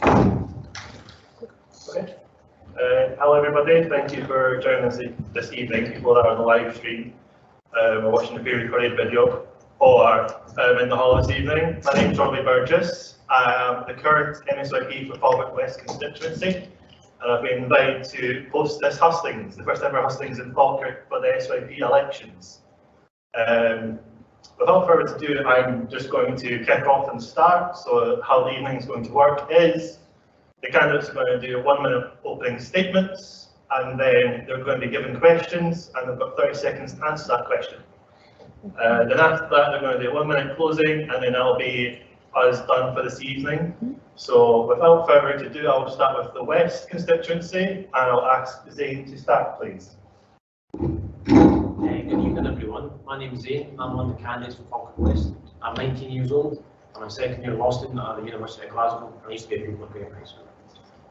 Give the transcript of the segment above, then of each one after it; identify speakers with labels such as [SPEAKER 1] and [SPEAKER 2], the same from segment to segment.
[SPEAKER 1] Okay. Hello everybody, thank you for joining us this evening, people that are on the live stream or watching the pre-recorded video, or in the hall this evening. My name is Robbie Burgess. I am the current SYP for Falkirk West constituency, and I've been invited to host this Hustings, the first ever Hustings in Falkirk for the SYP elections. Without further ado, I'm just going to kick off and start. So how the evening is going to work is the candidates are going to do 1 minute opening statements, and then they're going to be given questions, and they've got 30 seconds to answer that question. Then after that, they're going to do a 1 minute closing, and then that'll be us done for this evening. So without further ado, I'll start with the West constituency, and I'll ask Zane to start, please.
[SPEAKER 2] Good evening everyone, my name is Zane. I'm one of the candidates for Falkirk West. I'm 19 years old. I'm a second year law student at the University of Glasgow, and I used to be a pupil at Graham High School.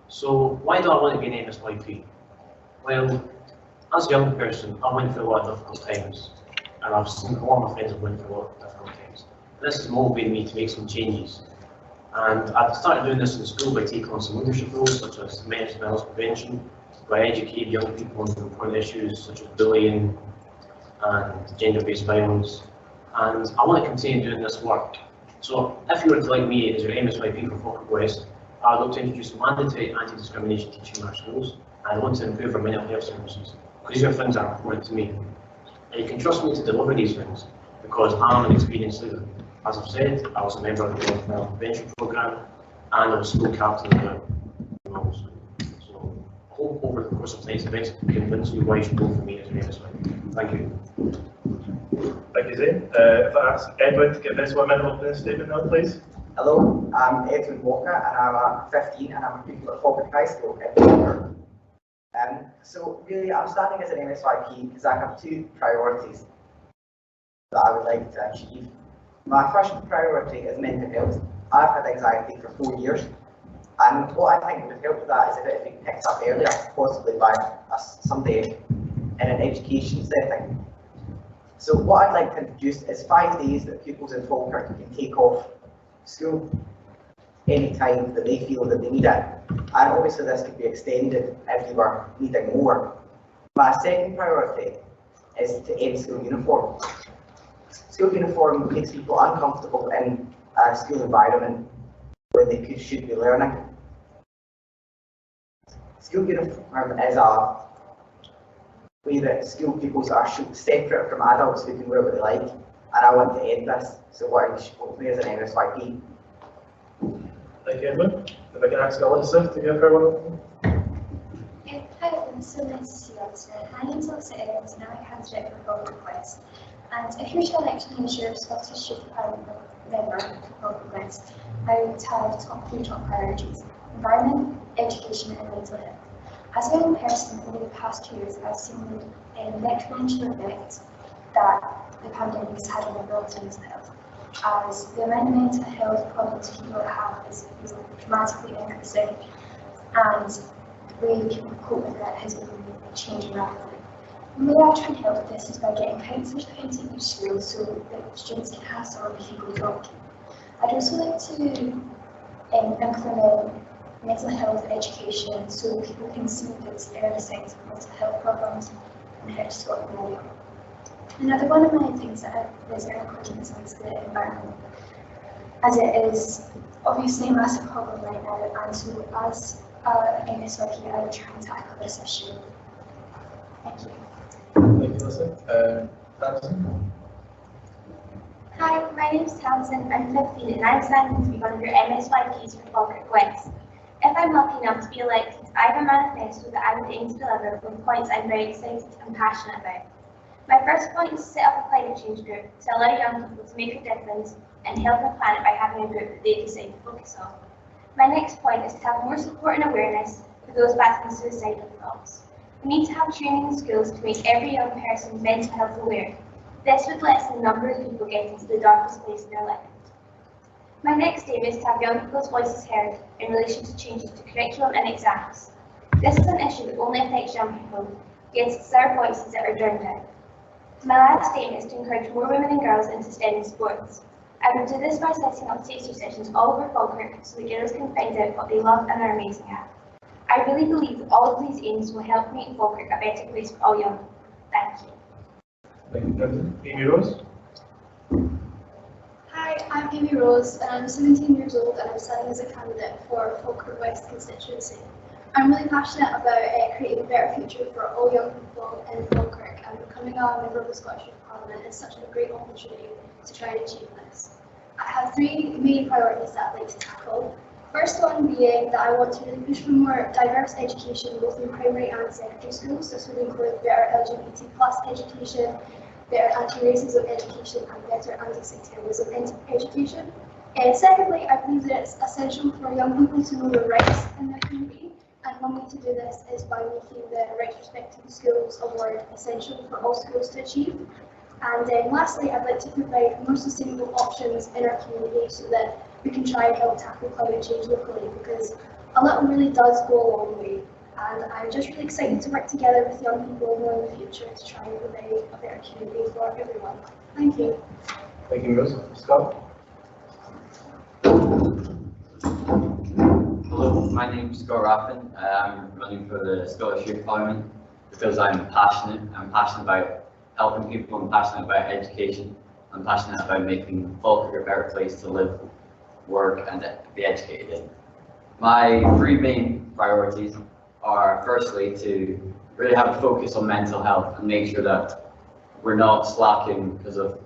[SPEAKER 2] So why do I want to be an SYP? Well, as a young person, I went through a lot of difficult times, and I've seen a lot of my friends have went through a lot of difficult times. And this has motivated me to make some changes. And I started doing this in school by taking on some leadership roles, such as mental health prevention, where I educate young people on important issues such as bullying and gender-based violence. And I want to continue doing this work. So if you were to like me as your MSYP for Falkirk West, I would look to introduce mandatory anti-discrimination teaching in our schools, and I want to improve our mental health services, because these are things that are important to me. And you can trust me to deliver these things, because I'm an experienced leader. As I've said, I was a member of the mental health prevention programme, and I was school captain as well. So I hope over the course of tonight's events to convince you why you should vote for me as your MSYP. Thank you.
[SPEAKER 1] Thank you, Zane. If I ask Edwin to give his 1 minute opening statement now, please.
[SPEAKER 3] Hello, I'm Edwin Walker, and I'm 15, and I'm a pupil at Falkirk High School in Falkirk. So really, I'm standing as an MSYP because I have two priorities that I would like to achieve. My first priority is mental health. I've had anxiety for 4 years, and what I think would help with that is if it had been picked up earlier, possibly by somebody in an education setting. So what I'd like to introduce is 5 days that pupils in Falkirk can take off school any time that they feel that they need it. And obviously this could be extended if you were needing more. My second priority is to end school uniform. School uniform makes people uncomfortable in a school environment where they should be learning. School uniform is a way that school pupils are separate from adults who can wear what they like, and I want to end this, so what I should vote for as an MSYP.
[SPEAKER 1] Thank you, Edwin. If I can ask Alyssa to give her one.
[SPEAKER 4] Hi, I'm so nice to see you all today. My name is Alyssa Evans, and I'm a candidate for Falkirk West. And if you were to elect me as your Scottish Student Parliament member for Falkirk West, I would have 3 top priorities: environment, education, and mental health. As a young person, over the past 2 years, I've seen the exponential effect that the pandemic has had on everyone's mental health, as the amount of mental health problems people have is dramatically increasing, and the way people cope with it has been changing rapidly. The way I try and help with this is by getting counsellors put into each school so that students can have someone with people to talk to. I'd also like to implement mental health education so people can see the early signs of mental health problems and how to stop them early on. Another one of my things that is very important is the environment, as it is obviously a massive problem right now, and so as an MSYP, I would try and tackle this issue. Thank you.
[SPEAKER 1] Thank you, Alyssa. Tamsin?
[SPEAKER 5] Hi, my name is Tamsin. I'm 15, and I'm standing to be one of your MSYPs for Falkirk West. If I'm lucky enough to be elected, I have a manifesto that I would aim to deliver with points I'm very excited and passionate about. My first point is to set up a climate change group to allow young people to make a difference and help the planet by having a group that they decide to focus on. My next point is to have more support and awareness for those battling suicidal thoughts. We need to have training in schools to make every young person mental health aware. This would lessen the number of people getting to the darkest place in their life. My next aim is to have young people's voices heard in relation to changes to curriculum and exams. This is an issue that only affects young people, yet it's our voices that are drowned out. My last aim is to encourage more women and girls into STEM sports. I would do this by setting up taster sessions all over Falkirk so the girls can find out what they love and are amazing at. I really believe that all of these aims will help make Falkirk a better place for all young people. Thank you.
[SPEAKER 1] Thank you, President. Amy Rose.
[SPEAKER 4] Hi, I'm Amy Rose and I'm 17 years old and I'm standing as a candidate for Falkirk West constituency. I'm really passionate about creating a better future for all young people in Falkirk, and becoming a member of the Scottish Youth Parliament is such a great opportunity to try and achieve this. I have three main priorities that I'd like to tackle. First one being that I want to really push for more diverse education both in primary and secondary schools. This would include better LGBT+ education, better anti-racism education and better anti-sectarianism education. Secondly, I believe that it's essential for young people to know their rights in their community, and one way to do this is by making the Rights Respecting Schools Award essential for all schools to achieve. And then lastly, I'd like to provide more sustainable options in our community so that we can try and help tackle climate change locally, because a little really does go a long way. And I'm just really excited to work together with young people more in the future to try and provide a better community for everyone. Thank you.
[SPEAKER 1] Thank you, Rose. Scott.
[SPEAKER 6] Hello, my name is Scott Raffin. I'm running for the Scottish Youth Parliament because I'm passionate. I'm passionate about helping people. I'm passionate about education. I'm passionate about making Falkirk a better place to live, work and be educated in. My three main priorities are firstly to really have a focus on mental health and make sure that we're not slacking because of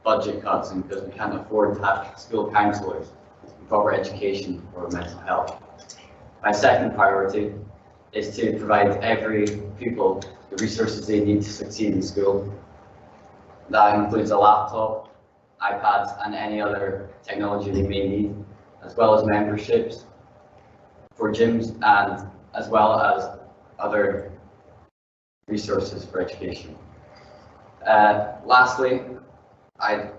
[SPEAKER 6] budget cuts and because we can't afford to have school counsellors and proper education for mental health. My second priority is to provide every pupil the resources they need to succeed in school. That includes a laptop, iPads and any other technology they may need, as well as memberships for gyms and as well as other resources for education. Lastly, I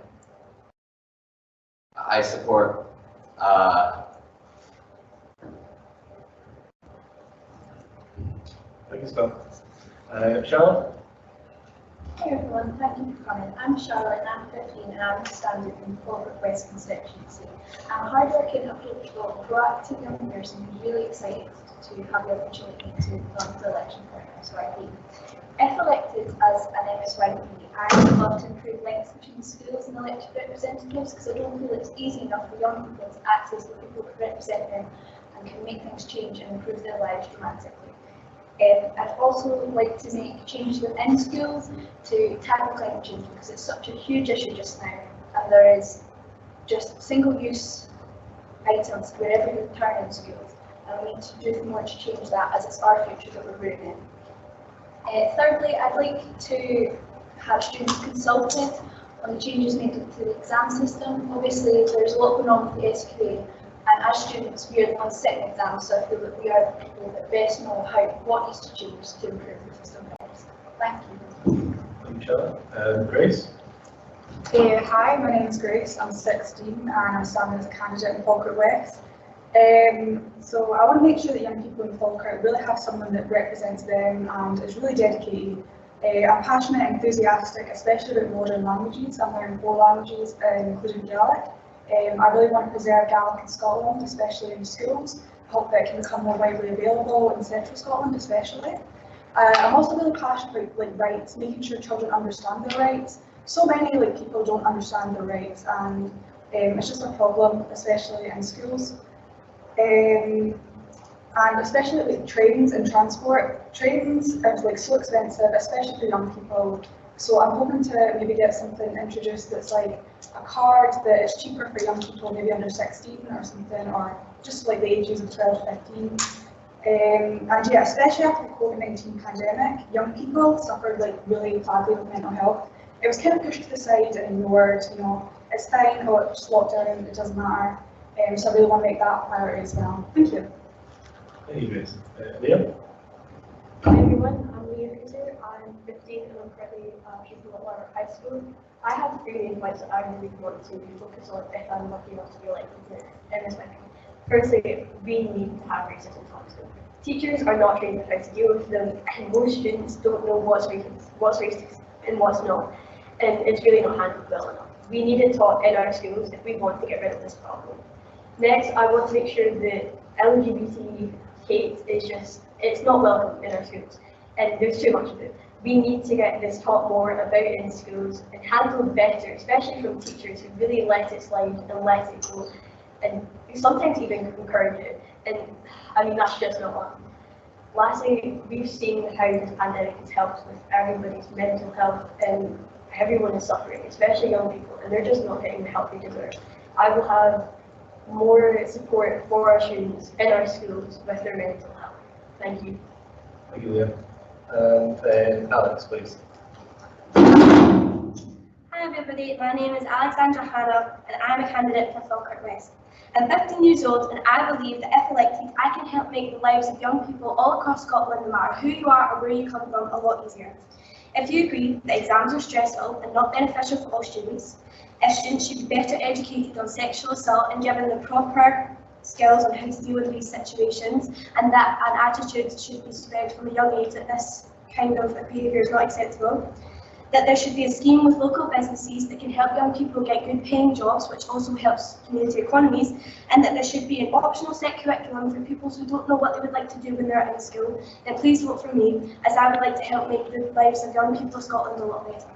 [SPEAKER 6] support
[SPEAKER 1] Thank you, Scott. Charlotte.
[SPEAKER 7] Hey everyone, thank you for coming. I'm Charlotte and I'm 15 and I'm standing in the Falkirk West constituency. I'm a hardworking, approachable, proactive young person who's really excited to have the opportunity to run for election for SYP. If elected as an MSYP, I would love to improve links between schools and elected representatives, because I don't feel it's easy enough for young people to access the people that represent them and can make things change and improve their lives dramatically. I'd also like to make changes within schools to tackle climate change, because it's such a huge issue just now, and there is just single-use items wherever you turn in schools, and we need to do more to change that, as it's our future that we're ruining. Thirdly, I'd like to have students consulted on the changes made to the exam system. Obviously, there's a lot going on with the SQA, and as students, we are the ones setting exams, so I feel that we are the people that best know what needs to change to improve the system. Thank you.
[SPEAKER 1] Thank you, Charlotte. Grace.
[SPEAKER 8] Hi, my name is Grace. I'm 16 and I'm standing as a candidate in Falkirk West. So I want to make sure that young people in Falkirk really have someone that represents them and is really dedicated. I'm passionate and enthusiastic, especially about modern languages. I'm learning 4 languages, including Gaelic. I really want to preserve Gaelic in Scotland, especially in schools. I hope that it can become more widely available in central Scotland, especially. I'm also really passionate about rights, making sure children understand their rights. So many people don't understand their rights, and it's just a problem, especially in schools. And especially trains and transport. Trains are so expensive, especially for young people. So I'm hoping to maybe get something introduced that's like a card that is cheaper for young people, maybe under 16 or something, or just the ages of 12, 15. And yeah, especially after the COVID-19 pandemic, young people suffered really badly with mental health. It was kind of pushed to the side and ignored, it's fine, or it's just locked down, it doesn't matter. So I really want to make that a priority as well. Thank you.
[SPEAKER 1] Thank you, Grace. Liam.
[SPEAKER 9] Hi everyone, I'm Leah Fraser. I'm 15 and I'm currently a pupil at Warwick High School. I have 3 main points that I really want to focus on if I'm lucky enough to be elected to MSYP. Firstly, we need to have racism taught. Teachers are not trained on how to deal with them, and most students don't know what's racist and what's not, and it's really not handled well enough. we need it taught in our schools if we want to get rid of this problem. Next, I want to make sure that LGBT hate is just, it's not welcome in our schools, and there's too much of it. We need to get this taught more about it in schools and handled better, especially from teachers who really let it slide and let it go, and sometimes even encourage it. And I mean, that's just not on. Lastly, we've seen how this pandemic has helped with everybody's mental health, and everyone is suffering, especially young people, and they're just not getting the help they deserve. I will have more support for our students in our schools with their mental health. Thank you.
[SPEAKER 1] Thank you, Leah. And then Alex, please.
[SPEAKER 10] Hi everybody, my name is Alexandra Hannah and I'm a candidate for Falkirk West. I'm 15 years old and I believe that if elected I can help make the lives of young people all across Scotland, no matter who you are or where you come from, a lot easier. If you agree that exams are stressful and not beneficial for all students, if students should be better educated on sexual assault and given the proper skills on how to deal with these situations, and that an attitude should be spread from a young age that this kind of behaviour is not acceptable, that there should be a scheme with local businesses that can help young people get good paying jobs, which also helps community economies, and that there should be an optional set curriculum for pupils who don't know what they would like to do when they're in school, then please vote for me, as I would like to help make the lives of young people of Scotland a lot better.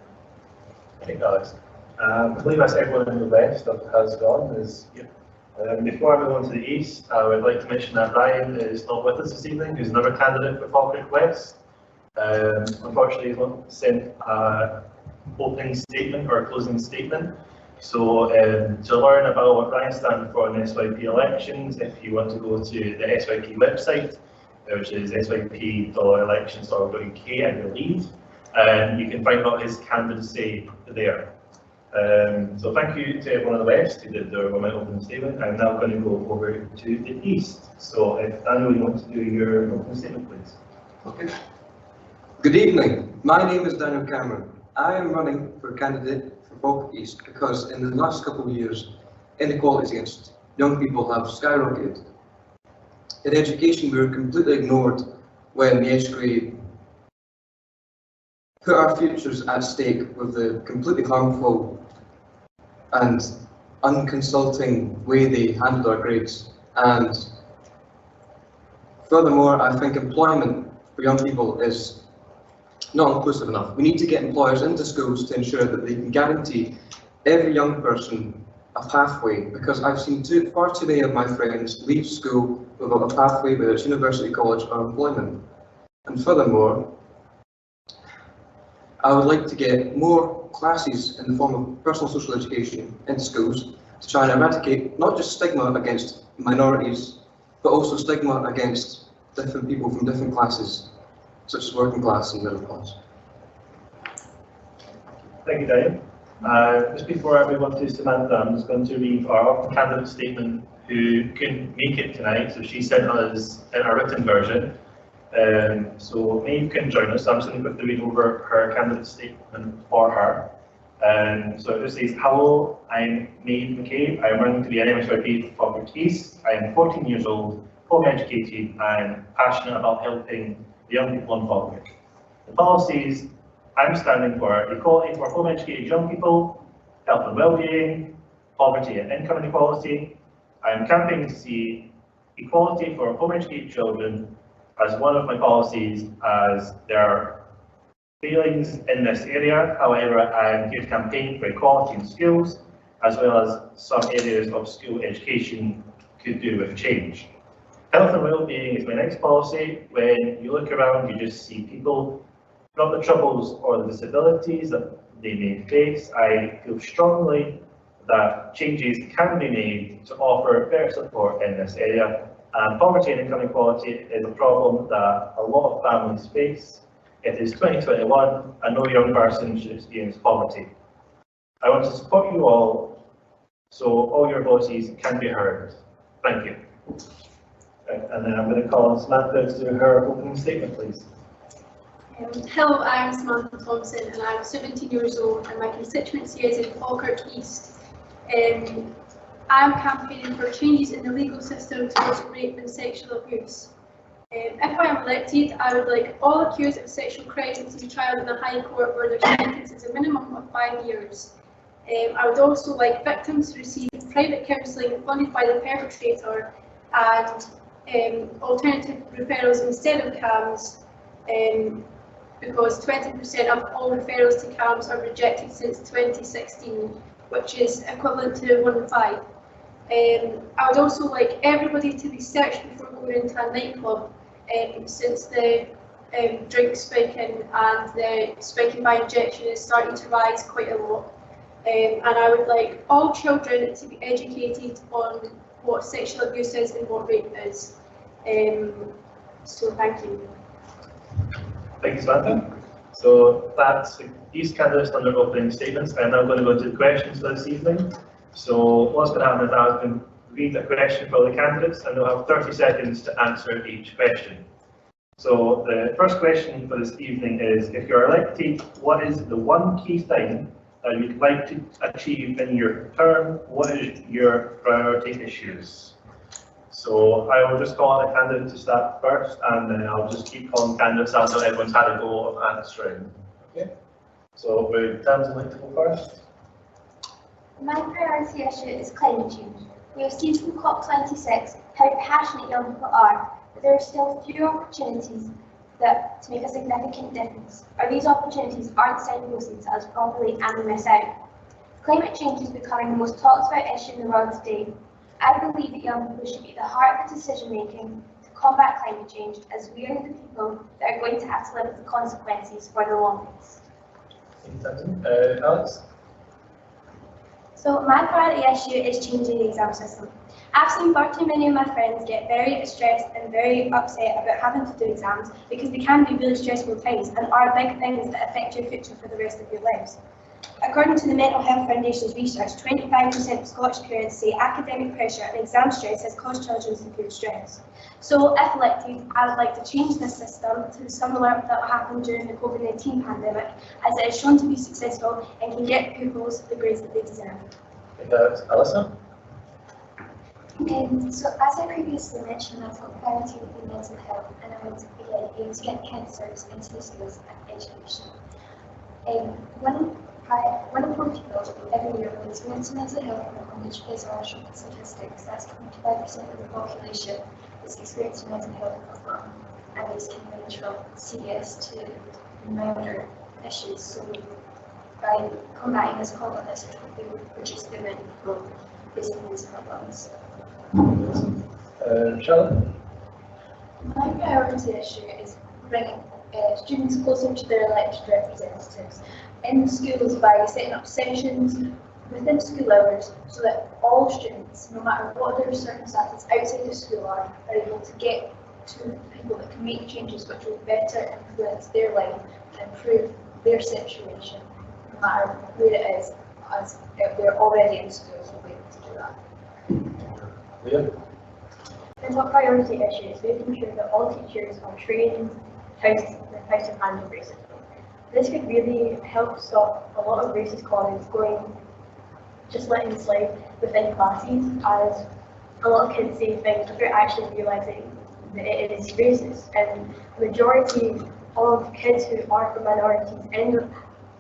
[SPEAKER 1] Thank you, Alex. I believe that's everyone in the west that has gone. Before I move on to the east, I would like to mention that Ryan is not with us this evening, who's another candidate for Falkirk West. Unfortunately, he's not sent an opening statement or a closing statement. So to learn about what Ryan stands for in SYP elections, if you want to go to the SYP website, which is syp.elections.org.uk, I believe, you can find out his candidacy there. So thank you to everyone in the west who did their opening statement. I'm now going to go over to the east. So if Daniel, you want to do your opening statement, please.
[SPEAKER 11] Okay. Good evening. My name is Daniel Cameron. I am running for candidate for Falkirk East because in the last couple of years, inequalities against young people have skyrocketed. In education, we were completely ignored when the SYP put our futures at stake with the completely harmful and unconsulting way they handled our grades. And furthermore, I think employment for young people is not inclusive enough. We need to get employers into schools to ensure that they can guarantee every young person a pathway, because I've seen far too many of my friends leave school without a pathway, whether it's university, college or employment. And furthermore, I would like to get more classes in the form of personal social education into schools to try and eradicate not just stigma against minorities, but also stigma against different people from different classes, such as working class and middle class.
[SPEAKER 1] Thank you, Daniel. Just before I move on to Samantha, I'm just going to read our candidate statement who couldn't make it tonight, so she sent us in a written version. So Maeve can join us. I'm just going to quickly read over her candidate statement for her. So it just says, hello, I'm Maeve McCabe. I'm running to be an MSYP for Falkirk East. I am 14 years old, home educated and passionate about helping the young people in Falkirk. The policies I'm standing for: equality for home educated young people, health and well-being, poverty and income inequality. I am campaigning to see equality for home educated children as one of my policies, as there are failings in this area. However, I am here to campaign for equality in schools, as well as some areas of school education could do with change. Health and well-being is my next policy. When you look around, you just see people, not the troubles or the disabilities that they may face. I feel strongly that changes can be made to offer better support in this area. Poverty and income inequality is a problem that a lot of families face. It is 2021 and no young person should experience poverty. I want to support you all so all your voices can be heard. Thank you. And then I'm going to call on Samantha to do her opening statement, please.
[SPEAKER 12] Hello, I'm Samantha Thompson and I'm 17 years old and my constituency is in Falkirk East. I'm campaigning for changes in the legal system towards rape and sexual abuse. If I am elected, I would like all accused of sexual crimes to be tried in the High Court where their sentence is a minimum of 5 years. I would also like victims to receive private counselling funded by the perpetrator and alternative referrals instead of CAMS, because 20% of all referrals to CAMS are rejected since 2016, which is equivalent to 1 in 5. I would also like everybody to be searched before going into a nightclub, since the drink spiking and the spiking by injection is starting to rise quite a lot. And I would like all children to be educated on what sexual abuse is and what rape is. So thank you.
[SPEAKER 1] Thank you, Samantha. So that's these candidates on their opening statements. I'm now going to go to the questions for this evening. So what's going to happen is I'm going to read a question for the candidates and they'll have 30 seconds to answer each question. So the first question for this evening is, if you're elected, what is the one key thing that you'd like to achieve in your term? What is your priority issues? So I will just call a candidate to start first, and then I'll just keep calling candidates until everyone's had a go of answering. Okay. So would Tamsin like to go first?
[SPEAKER 10] My priority issue is climate change. We have seen from COP26 how passionate young people are, but there are still few opportunities to make a significant difference, or these opportunities aren't signposted to us properly and we miss out. Climate change is becoming the most talked about issue in the world today. I believe that young people should be at the heart of the decision making to combat climate change, as we are the people that are going to have to live with the consequences for the longest.
[SPEAKER 1] Alex?
[SPEAKER 10] So my priority issue is changing the exam system. I've seen far too many of my friends get very stressed and very upset about having to do exams because they can be really stressful times and are big things that affect your future for the rest of your lives. According to the Mental Health Foundation's research, 25% of Scottish parents say academic pressure and exam stress has caused children severe stress. So, if elected, I would like to change this system to similar to what happened during the COVID-19 pandemic, as it is shown to be successful and can get pupils the grades that they deserve.
[SPEAKER 1] Alison?
[SPEAKER 4] So as I previously mentioned, my top priority would be mental health, and I would again aim to get cancers into the schools and education. One important goal every year when experiencing mental health on which plays on shocking statistics, that's 25% of the population is experiencing mental health problem, and these can range from serious to minor issues. So by combating this problem, this will reduce the amount of people facing these problems.
[SPEAKER 1] Charlotte?
[SPEAKER 7] My priority issue is bringing students closer to their elected representatives in schools by setting up sessions within school hours so that all students, no matter what their circumstances outside of school are able to get to people that can make changes which will better influence their life and improve their situation, no matter where it is, as if they're already in schools, we'll be able to do that.
[SPEAKER 1] Leah?
[SPEAKER 9] My top priority issue is making sure that all teachers are trained how to handle racism. This could really help stop a lot of racist comments just letting slide within classes, as a lot of kids say things without actually realising that it is racist, and the majority of kids who are from minorities end up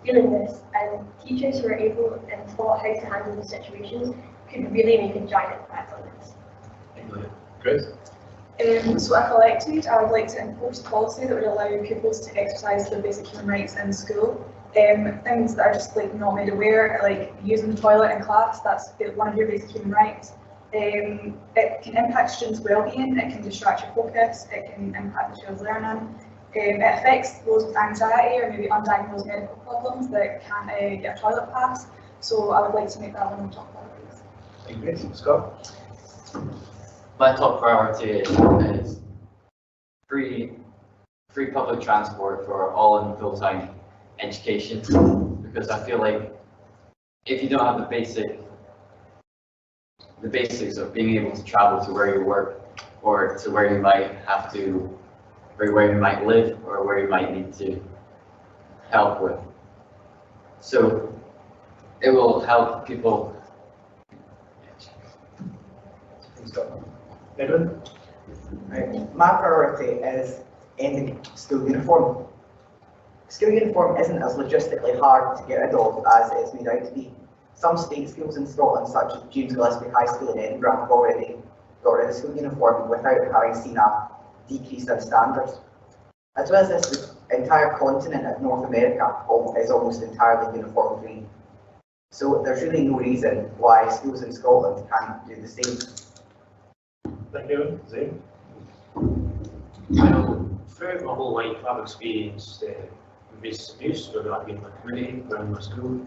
[SPEAKER 9] feeling this, and teachers who are able and taught how to handle the situations could really make a giant impact on this.
[SPEAKER 1] Grace?
[SPEAKER 8] So if elected, I would like to enforce policy that would allow pupils to exercise their basic human rights in school. Things that are just not made aware, like using the toilet in class, that's one of your basic human rights. It can impact students' well-being, it can distract your focus, it can impact the child's learning. It affects those with anxiety or maybe undiagnosed medical problems that can't get a toilet pass. So I would like to make that one of the top priorities.
[SPEAKER 1] Thank you. Scott?
[SPEAKER 6] My top priority is free public transport for all in full-time education, because I feel like if you don't have the basics of being able to travel to where you work, or to where you might have to, or where you might live, or where you might need to help with. So it will help people.
[SPEAKER 1] Edwin?
[SPEAKER 3] Right. My priority is ending school uniform. School uniform isn't as logistically hard to get rid of as it's made out to be. Some state schools in Scotland, such as James Gillespie High School in Edinburgh, have already got rid of school uniform without having seen a decrease in standards. As well as this, the entire continent of North America is almost entirely uniform free. So there's really no reason why schools in Scotland can't do the same.
[SPEAKER 1] Thank you, Zane.
[SPEAKER 2] Well, throughout my whole life, I've experienced various abuse, whether that be in my community or in my school.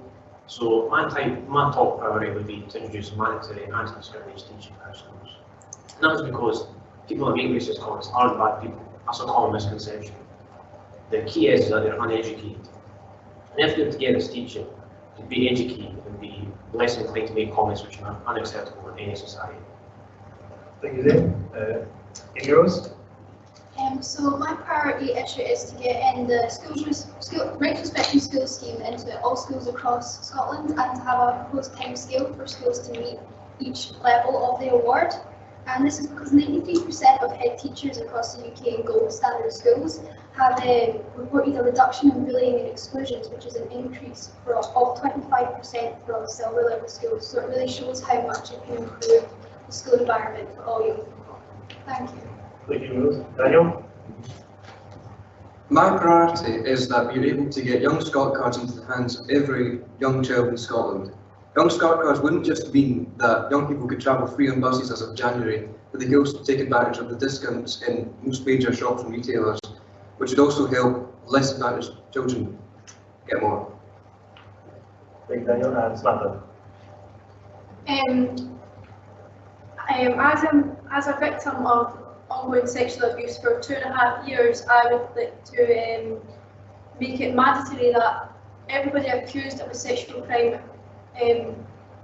[SPEAKER 2] So my top priority would be to introduce mandatory and anti-discrimination teaching in our schools. And that's because people that make racist comments aren't bad people. That's a common misconception. The key is that they're uneducated. And if you're to get this teaching, to be educated and be less inclined to make comments which are unacceptable in any society.
[SPEAKER 1] Thank you, Zane. Rose?
[SPEAKER 12] So my priority issue is to get in the retrospective school scheme into all schools across Scotland and to have a proposed time scale for schools to meet each level of the award. And this is because 93% of head teachers across the UK in gold standard schools have reported a reduction in bullying and exclusions, which is an increase of 25% from silver level schools. So it really shows how much it can improve the school environment for all young people. Thank you.
[SPEAKER 1] Thank you, Rose. Daniel?
[SPEAKER 11] My priority is that we're able to get Young Scot cards into the hands of every young child in Scotland. Young Scot cards wouldn't just mean that young people could travel free on buses as of January, but they could also take advantage of the discounts in most major shops and retailers, which would also help less advantaged children get more.
[SPEAKER 1] Thank you, Daniel. And Samantha?
[SPEAKER 12] As a victim of ongoing sexual abuse for 2.5 years, I would like to make it mandatory that everybody accused of a sexual crime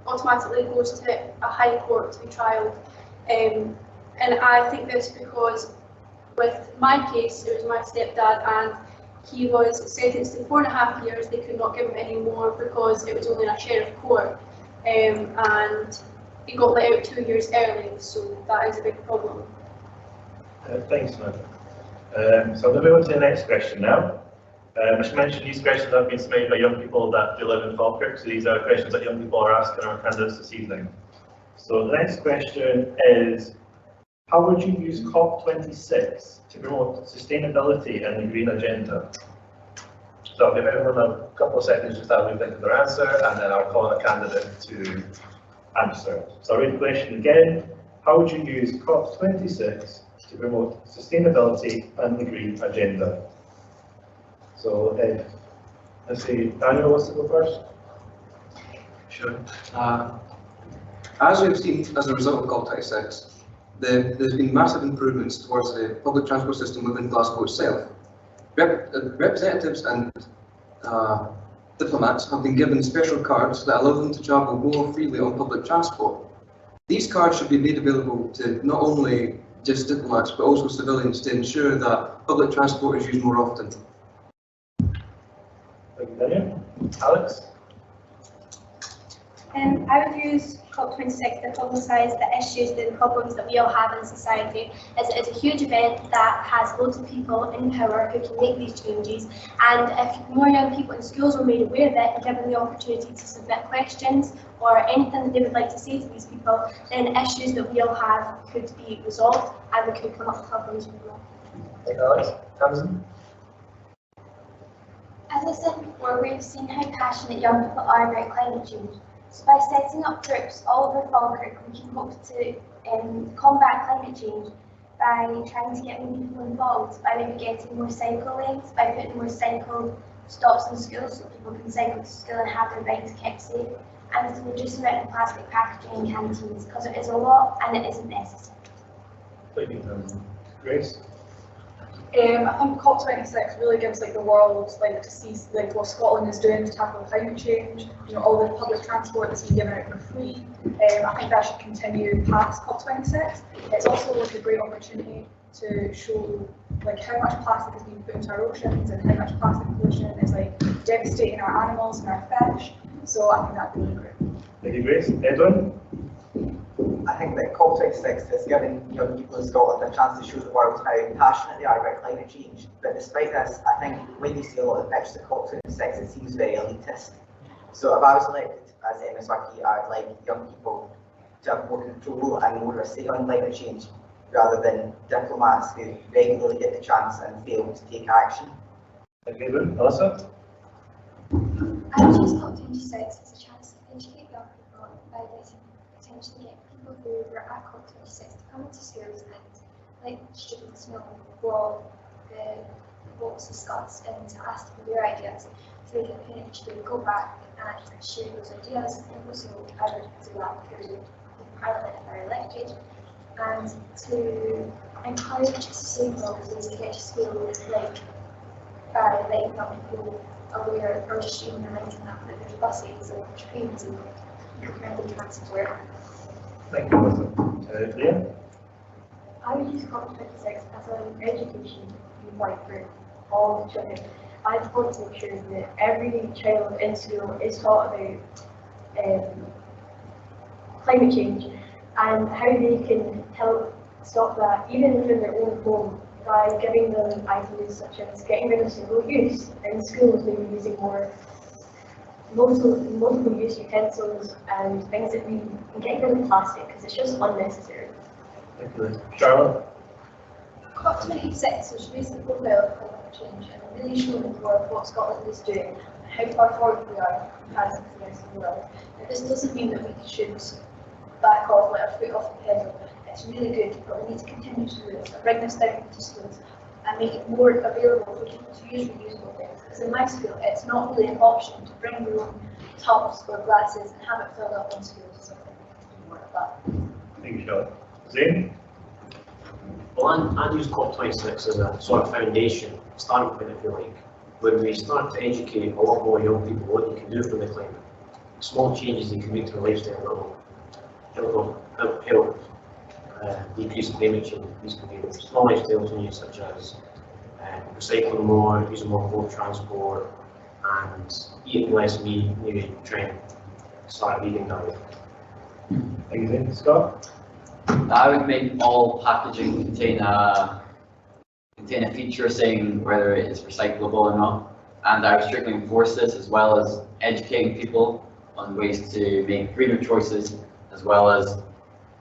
[SPEAKER 12] automatically goes to a high court to be trialled. And I think this because with my case, it was my stepdad and he was sentenced to 4.5 years. They could not give him any more because it was only in a sheriff court. And he got let out 2 years early, so that is a big problem.
[SPEAKER 1] Thanks, Samantha. So I'm going to move on to the next question now. I should mention these questions have been submitted by young people that do live in Falkirk, so these are questions that young people are asking our candidates this evening. So the next question is, how would you use COP26 to promote sustainability and the green agenda? So I'll give everyone a couple of seconds just to have a think of their answer, and then I'll call on a candidate to answer. So I'll read the question again. How would you use COP26 to promote sustainability and the green agenda? So let's see, Daniel wants to go first.
[SPEAKER 11] Sure. As we've seen as a result of COP26, there's been massive improvements towards the public transport system within Glasgow itself. Representatives and diplomats have been given special cards that allow them to travel more freely on public transport. These cards should be made available to not only just diplomats but also civilians to ensure that public transport is used more often.
[SPEAKER 1] Thank you, Daniel. Alex?
[SPEAKER 10] I would use COP26 to publicise the issues and problems that we all have in society, as it is a huge event that has loads of people in power who can make these changes, and if more young people in schools were made aware of it and given the opportunity to submit questions or anything that they would like to say to these people, then issues that we all have could be resolved and we could come up with problems with them.
[SPEAKER 1] Thank you, Alex. Tamsin?
[SPEAKER 4] As I said before, we've seen how passionate young people are about climate change. So by setting up groups all over Falkirk, we can hope to combat climate change by trying to get more people involved, by maybe getting more cycle lanes, by putting more cycle stops in schools so people can cycle to school and have their bikes kept safe, and to reduce the amount of plastic packaging in canteens, because it is a lot and it isn't necessary.
[SPEAKER 1] Thank you, Tamsin. Grace?
[SPEAKER 8] I think COP26 really gives the world to see what Scotland is doing to tackle climate change. All the public transport that's been given out for free. I think that should continue past COP26. It's also a great opportunity to show how much plastic is being put into our oceans and how much plastic pollution is devastating our animals and our fish. So I think that'd be really great.
[SPEAKER 1] Thank you, Grace. Edwin?
[SPEAKER 3] I think that COP26 is giving young people in Scotland a chance to show the world how passionate they are about climate change. But despite this, I think when you see a lot of pictures of COP26, it seems very elitist. So if I was elected as MSYP, I'd like young people to have more control and more of a say on climate change, rather than diplomats who regularly get the chance and fail to take action.
[SPEAKER 1] Thank you, Melissa.
[SPEAKER 4] I would use COP26 as a chance to educate young people by potentially getting people who were at COP26 to come into schools and let students know what the votes discussed and to ask them their ideas, so they can potentially go back and share those ideas. And also I would do that through Parliament if they're elected, and to encourage sustainable ways to get to school, like letting young people aware or just showing them that there's buses and trains and eco-friendly transport.
[SPEAKER 1] Thank you, Melissa. Leah?
[SPEAKER 9] I would use COP26 as an education viewpoint for all the children. I'd want to make sure that every child in school is taught about climate change and how they can help stop that, even within their own home, by giving them ideas such as getting rid of single use in schools, maybe using more multiple use utensils and things that we can get rid of plastic because it's just unnecessary.
[SPEAKER 1] Thank you, Charlotte.
[SPEAKER 7] COP26 was raising the profile of climate change and really showing the power of what Scotland is doing and how far forward we are compared with the rest of the world. Now, this doesn't mean that we should back off, let our foot off the pedal. It's really good, but we need to continue to do this and bring this down to schools and make it more available for people to use reusable things. Because in my school, it's not really an option to bring your own tubs or glasses and have it filled up in schools. So I think we need to do more of that.
[SPEAKER 1] Thank you, Charlotte. Zane?
[SPEAKER 2] Well, I'd use COP26 as a sort of foundation, starting point, if you like, where we start to educate a lot more young people what you can do for the climate. Small changes you can make to their lifestyle that will help decrease climate change. These can be small lifestyle changes such as recycling more, using more road transport, and eating less meat, maybe trying to start vegan diet.
[SPEAKER 1] Thank you, Zane. Scott?
[SPEAKER 6] I would make all packaging contain a feature saying whether it is recyclable or not, and I would strictly enforce this, as well as educating people on ways to make greener choices, as well as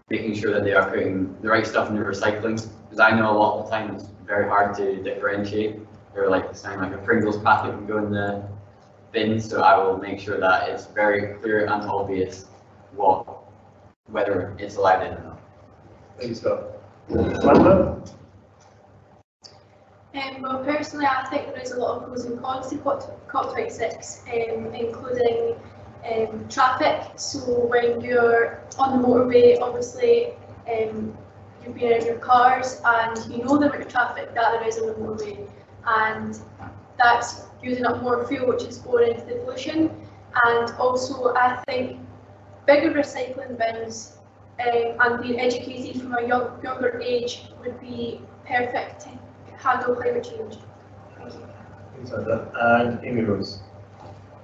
[SPEAKER 6] making sure that they are putting the right stuff in the recycling, because I know a lot of the time it's very hard to differentiate. They're like saying like a Pringles packet can go in the bin, so I will make sure that it's very clear and obvious whether it's allowed in or not.
[SPEAKER 1] Thank you, Scott. Amanda?
[SPEAKER 12] Well, personally, I think there is a lot of pros and cons to COP26, including traffic. So when you're on the motorway, obviously you've been in your cars and you know the amount of traffic that there is on the motorway, and that's using up more fuel, which is going into the pollution. And also, I think bigger recycling bins and being educated from a younger age would be perfect to handle climate change. Thank you.
[SPEAKER 1] Thanks, Amanda. And Amy Rose?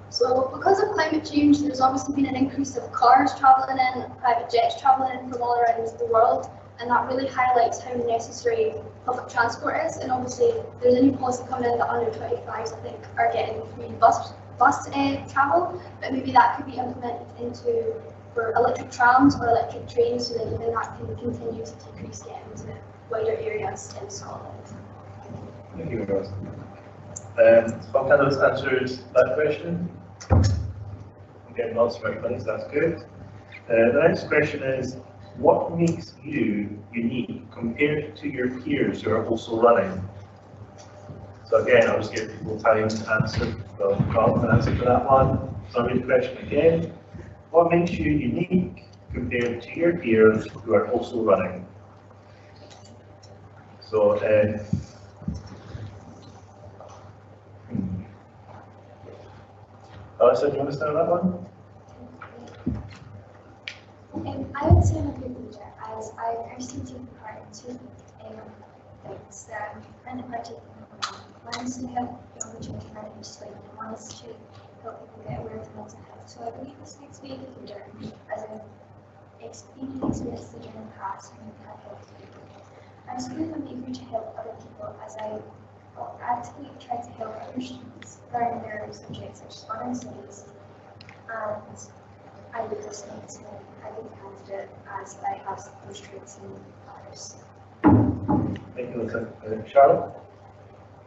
[SPEAKER 7] So because of climate change, there's obviously been an increase of cars travelling in, private jets travelling in from all around the world, and that really highlights how necessary public transport is. And obviously there's a new policy coming in that under 25s, I think, are getting free bus travel, but maybe that could be implemented into for electric trams or electric trains, so that even that can continue to decrease getting to wider areas in Scotland.
[SPEAKER 1] Thank you, Rose. Some candidates answered that question. I'm getting lots of right ones, that's good. The next question is, what makes you unique compared to your peers who are also running? So again, I'll just give people time to answer. So Carl can answer for that one. So I'll read the question again. What makes you unique compared to your peers who are also running? So, Alison, do you want to start that one?
[SPEAKER 4] I would say I'm a good leader, as I personally take part in two things that I'm taking on. One is to help young children manage sleep, and one is to help people get aware of mental health. So I believe this makes me a good leader, as I've been an experienced leader in the past and have helped people. I'm still I'm eager to help other people, as I actively try to help other students learn their subjects such as modern studies, and I would just need to make a good candidate as I have those traits in others.
[SPEAKER 1] Thank you, Lisa. Charlotte?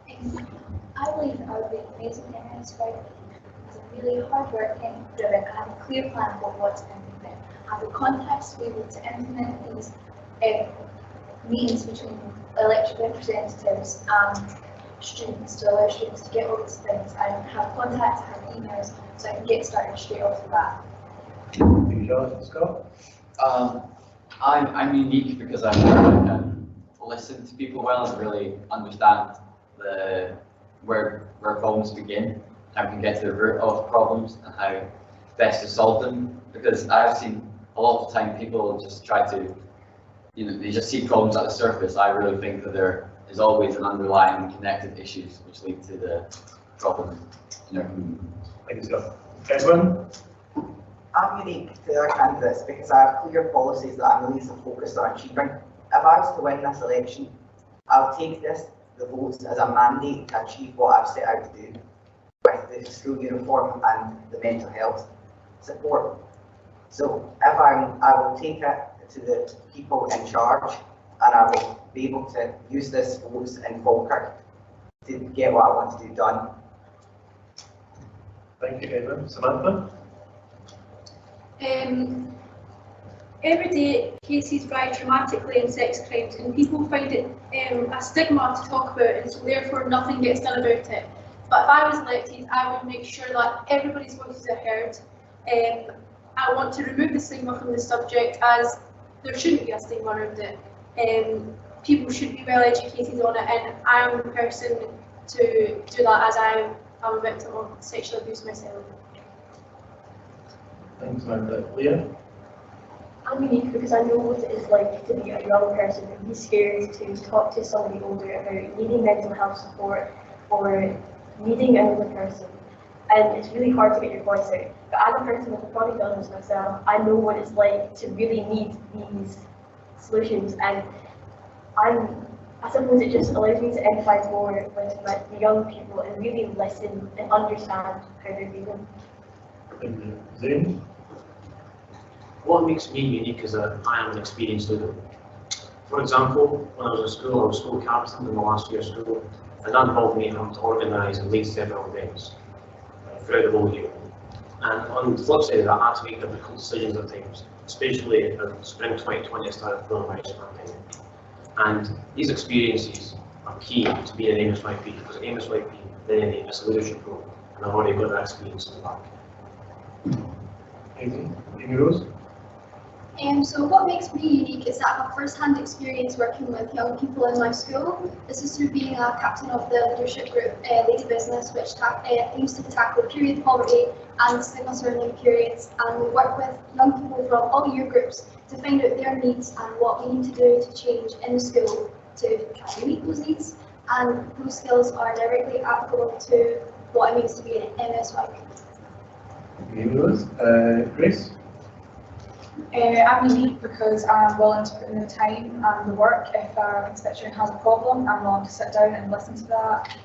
[SPEAKER 4] I believe I would be amazing in SYP because I'm really hardworking, driven, and have a clear plan of what I want to implement. I have the contacts to be able to implement these meetings between elected representatives and students to allow students to get all these things. I have contacts, I have emails, so I can get started straight off the bat.
[SPEAKER 1] Thank you, Charlotte. Scott?
[SPEAKER 6] I'm unique because I can listen to people well and really understand where problems begin, how we can get to the root of problems and how best to solve them. Because I've seen a lot of time people just try to, they just see problems at the surface. I really think that there is always an underlying connected issues which lead to the problem in our community.
[SPEAKER 1] Thank you, Scott. Edwin?
[SPEAKER 3] I'm unique to the other candidates because I have clear policies that I'm really focused on achieving. If I was to win this election, I'll take the votes as a mandate to achieve what I've set out to do with the school uniform and the mental health support. So I will take it to the people in charge, and I will be able to use this votes in Falkirk to get what I want to do done.
[SPEAKER 1] Thank you, Edwin. Samantha?
[SPEAKER 12] Every day cases rise dramatically in sex crimes, and people find it a stigma to talk about, and so therefore nothing gets done about it. But if I was elected, I would make sure that everybody's voices are heard. I want to remove the stigma from the subject, as there shouldn't be a stigma around it. People should be well educated on it, and I am the person to do that, as I am a victim of sexual abuse myself.
[SPEAKER 1] Thanks, Samantha. Leah?
[SPEAKER 9] I'm unique because I know what it is like to be a young person and be scared to talk to somebody older about needing mental health support or needing another person. And it's really hard to get your voice out. But as a person with a chronic illness myself, I know what it's like to really need these solutions. And I suppose it just allows me to empathise more with the young people and really listen and understand how they're feeling.
[SPEAKER 1] Thank you. Zane?
[SPEAKER 2] What makes me unique is that I am an experienced leader. For example, when I was in school, I was school captain in the last year of school, and that involved me having to organise and lead several events throughout the whole year. And on the flip side of that, I had to make difficult decisions at times, especially in spring 2020 started coronavirus campaign. And these experiences are key to being an MSYP, because an MSYP then is a leadership role, and I've already got that experience in the back.
[SPEAKER 1] Amy Rose?
[SPEAKER 13] So what makes me unique is that I have first-hand experience working with young people in my school. This is through being a captain of the leadership group Lady Business, which aims to tackle period poverty and stigma surrounding periods, and we work with young people from all year groups to find out their needs and what we need to do to change in the school to try to meet those needs, and those skills are directly applicable to what it means to be an MSYP.
[SPEAKER 1] Amy Rose. Grace?
[SPEAKER 8] I'm unique because I'm willing to put in the time and the work. If a constituent has a problem, I'm willing to sit down and listen to that,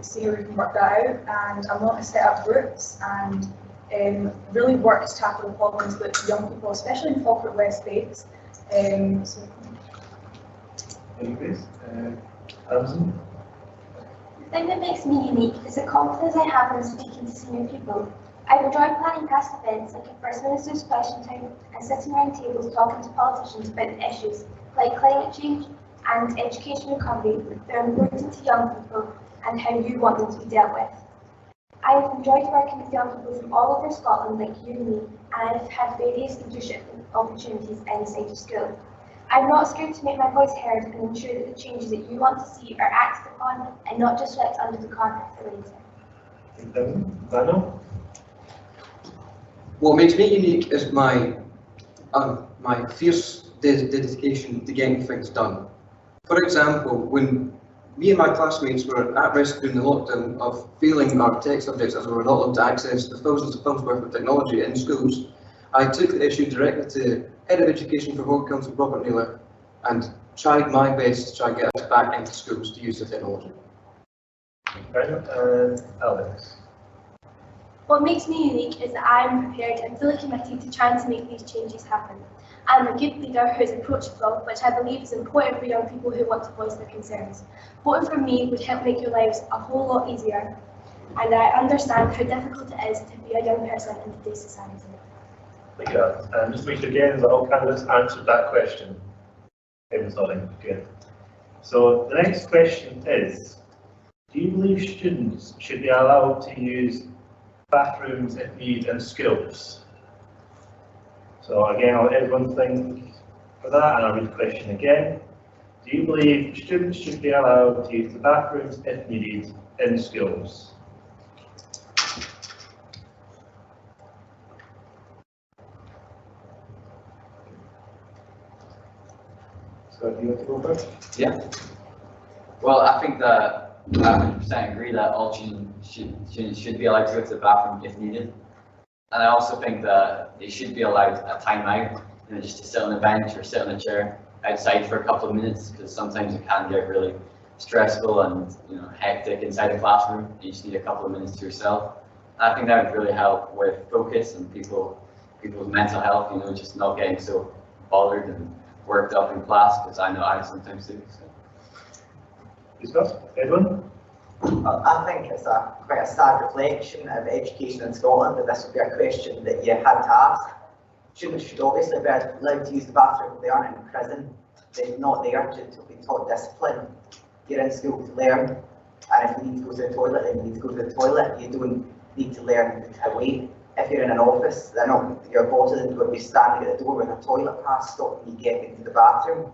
[SPEAKER 8] see how we can work that out, and I'm willing to set up groups and really work to tackle the problems that young people, especially in Falkirk West, face.
[SPEAKER 1] Thank you, Grace. Alison?
[SPEAKER 10] The thing that makes me unique is the confidence I have in speaking to senior people. I enjoy planning past events like a First Minister's Question Time and sitting around tables talking to politicians about issues like climate change and education recovery that are important to young people and how you want them to be dealt with. I have enjoyed working with young people from all over Scotland like you and me, and I have had various leadership opportunities inside your school. I'm not scared to make my voice heard and ensure that the changes that you want to see are acted upon and not just swept under the carpet for later.
[SPEAKER 1] Thank you. Daniel?
[SPEAKER 11] What makes me unique is my fierce dedication to getting things done. For example, when me and my classmates were at risk during the lockdown of failing our tech subjects as we were not allowed to access the thousands of pounds worth of technology in schools, I took the issue directly to Head of Education for Falkirk Council Robert Naylor and tried my best to try and get us back into schools to use the technology.
[SPEAKER 1] Alex?
[SPEAKER 10] What makes me unique is that I am prepared and fully committed to trying to make these changes happen. I am a good leader who is approachable, which I believe is important for young people who want to voice their concerns. Voting for me would help make your lives a whole lot easier, and I understand how difficult it is to be a young person in today's society.
[SPEAKER 1] Thank you, Alex. And just to make sure again that all candidates answered that question. Everyone's nodding. Good. So the next question is, do you believe students should be allowed to use bathrooms if needed in schools? So again, I'll let everyone think for that, and I'll read the question again. Do you believe students should be allowed to use the bathrooms if needed in schools? So do you want to go first?
[SPEAKER 6] Yeah. Well, I think that I 100% agree that all students should be allowed to go to the bathroom if needed. And I also think that they should be allowed a time out, just to sit on a bench or sit on a chair outside for a couple of minutes, because sometimes it can get really stressful and hectic inside the classroom. You just need a couple of minutes to yourself. And I think that would really help with focus and people's mental health. Just not getting so bothered and worked up in class, because I know I sometimes do. So.
[SPEAKER 1] Discuss, Edwin?
[SPEAKER 3] I think it's quite a sad reflection of education in Scotland that this would be a question that you had to ask. Students should obviously be allowed to use the bathroom if they aren't in prison. They're not there to be taught discipline. You're in school to learn, and if you need to go to the toilet, then you need to go to the toilet. You don't need to learn to wait. If you're in an office, your bosses would be standing at the door with a toilet pass stopping you getting into the bathroom.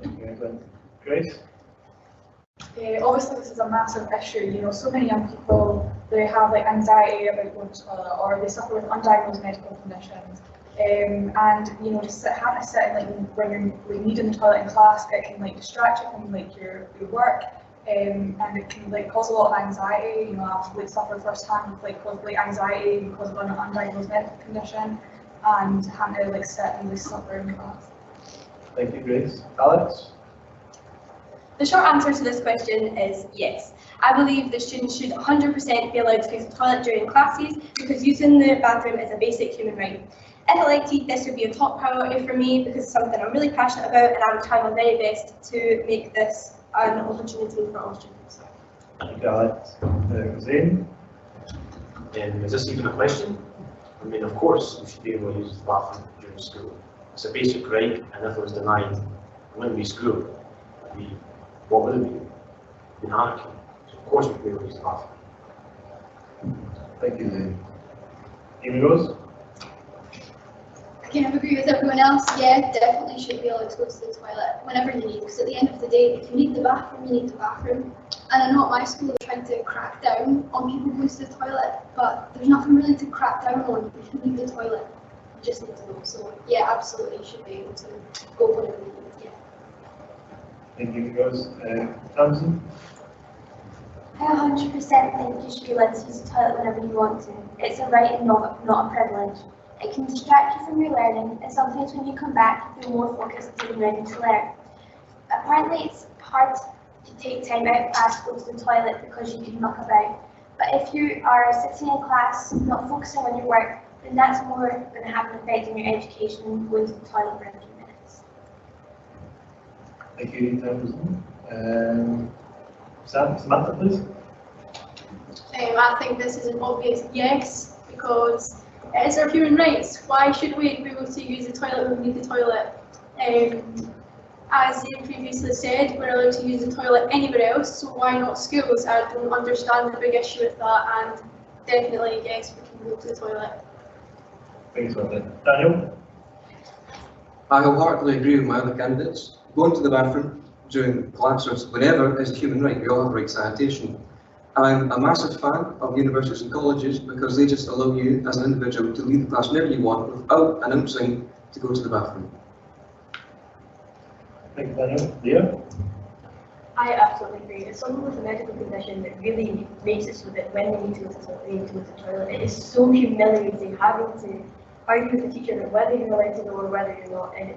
[SPEAKER 1] Thank you, Edwin. Grace?
[SPEAKER 8] Obviously this is a massive issue, so many young people, they have anxiety about going to the toilet, or they suffer with undiagnosed medical conditions, and just having to sit when you're needing the toilet in class, it can distract you from your work, and it can cause a lot of anxiety. I've suffered firsthand with anxiety because of an undiagnosed medical condition, and having to sit and suffer in class.
[SPEAKER 1] Thank you, Grace. Alex?
[SPEAKER 10] The short answer to this question is yes. I believe that students should 100% be allowed to use the toilet during classes, because using the bathroom is a basic human right. If elected, this would be a top priority for me, because it's something I'm really passionate about, and I would try my very best to make this an opportunity for all students.
[SPEAKER 1] Thank you, Alex. Zane?
[SPEAKER 2] Is this even a question? I mean, of course, you should be able to use the bathroom during school. It's a basic right, and if it was denied, it wouldn't be school. It would be, what would it be? Anarchy. So of course we should be able to use the bathroom.
[SPEAKER 1] Thank you, Zane. Amy Rose?
[SPEAKER 13] I kind of agree with everyone else. Yeah, definitely should be allowed to go to the toilet whenever you need, because at the end of the day, if you need the bathroom, you need the bathroom. And I know at my school they're trying to crack down on people going to the toilet, but there's nothing really to crack down on if you need the toilet. You just need to go. So yeah, absolutely should be able to go whenever you need. Yeah.
[SPEAKER 1] Thank you, Rose. Tamsin?
[SPEAKER 10] I 100% think you should be allowed to use the toilet whenever you want to. It's a right and not a privilege. It can distract you from your learning, and sometimes when you come back, you feel more focused and ready to learn. Apparently, it's hard to take time out of class to go to the toilet because you can knock about. But if you are sitting in class, not focusing on your work, then that's more going to have an effect on your education than going to the toilet for a few minutes.
[SPEAKER 1] Thank you, Tamsin. Samantha, please.
[SPEAKER 9] I think this is an obvious yes, because it is our human rights. Why should we be able to use the toilet when we need the toilet? As Ian previously said, we're allowed to use the toilet anywhere else, so why not schools? I don't understand the big issue with that, and definitely yes, we can go to the toilet.
[SPEAKER 1] Thanks, Samantha. Daniel?
[SPEAKER 11] I wholeheartedly agree with my other candidates. Going to the bathroom during classes, whenever, is a human right. We all have right to sanitation. I'm a massive fan of universities and colleges because they just allow you as an individual to leave the class whenever you want without announcing to go to the bathroom.
[SPEAKER 1] Thank you, Daniel. Leah?
[SPEAKER 14] I absolutely agree. As someone with a medical condition that really makes it so that when they need to go to the toilet, they need to go to the toilet. It is so humiliating having to argue with the teacher about whether you're allowed to go or whether you're not. And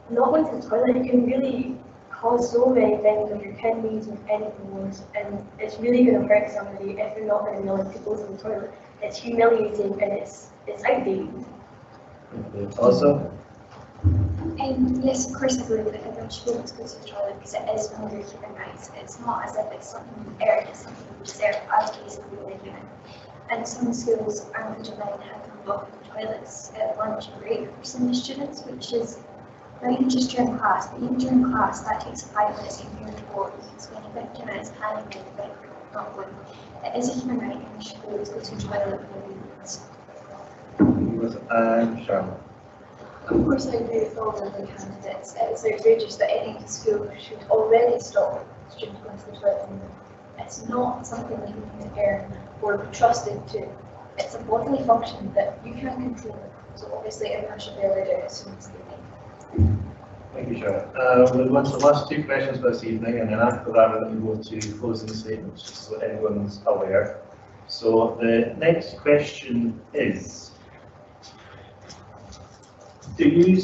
[SPEAKER 14] not going to the toilet can really cause so many things like your kidneys or anything worse, and it's really going to hurt somebody if you're not going to be willing to go to the toilet. It's humiliating and it's outdated.
[SPEAKER 1] Also,
[SPEAKER 4] Yes, of course I believe that everyone should be able to go to the toilet because it is one of their human rights. It's not as if it's something you earn, it's something you deserve as basically a human. And some schools are implementing have unlocked toilets at lunch and break for some of the students, which is not even just during class, but even during class that takes 5 minutes to hear the board. You can spend 50 minutes planning and not going. It is a human right and you should be able to go to the toilet when you need.
[SPEAKER 1] Charlotte.
[SPEAKER 7] Of course, I agree with all the other candidates. It's outrageous that any school should already stop students going to the toilet. It's not something that you can earn or be trusted to. It's a bodily function that you can't control. So obviously, everyone should be allowed out as soon as they need.
[SPEAKER 1] Thank you, Charlotte. We'll go on to the last 2 questions for this evening, and then after that, we're going to go to closing statements, just so everyone's aware. So the next question is, do you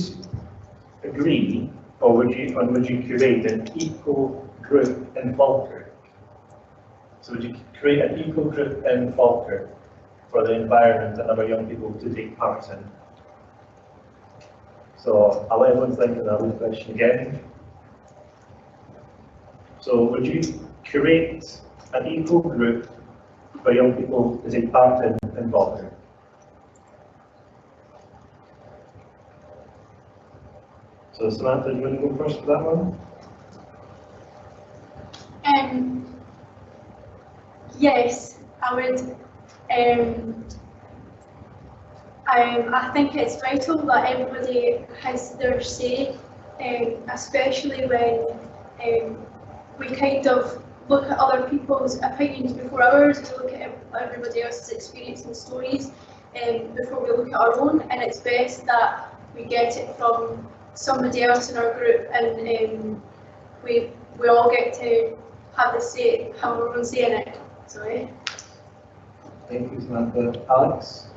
[SPEAKER 1] agree, or would you create an equal group in Falkirk? So would you create an equal group in Falkirk for the environment and other young people to take part in? So I'll let everyone think of that question again. So would you create an equal group for young people to take part in Falkirk? So Samantha, do you want to go first for that one?
[SPEAKER 12] Yes, I would. I think it's vital that everybody has their say, especially when we kind of look at other people's opinions before ours, we look at everybody else's experience and stories before we look at our own, and it's best that we get it from somebody else in our group, and we all get to have our own say in it. Sorry.
[SPEAKER 1] Thank you, Samantha. Alex?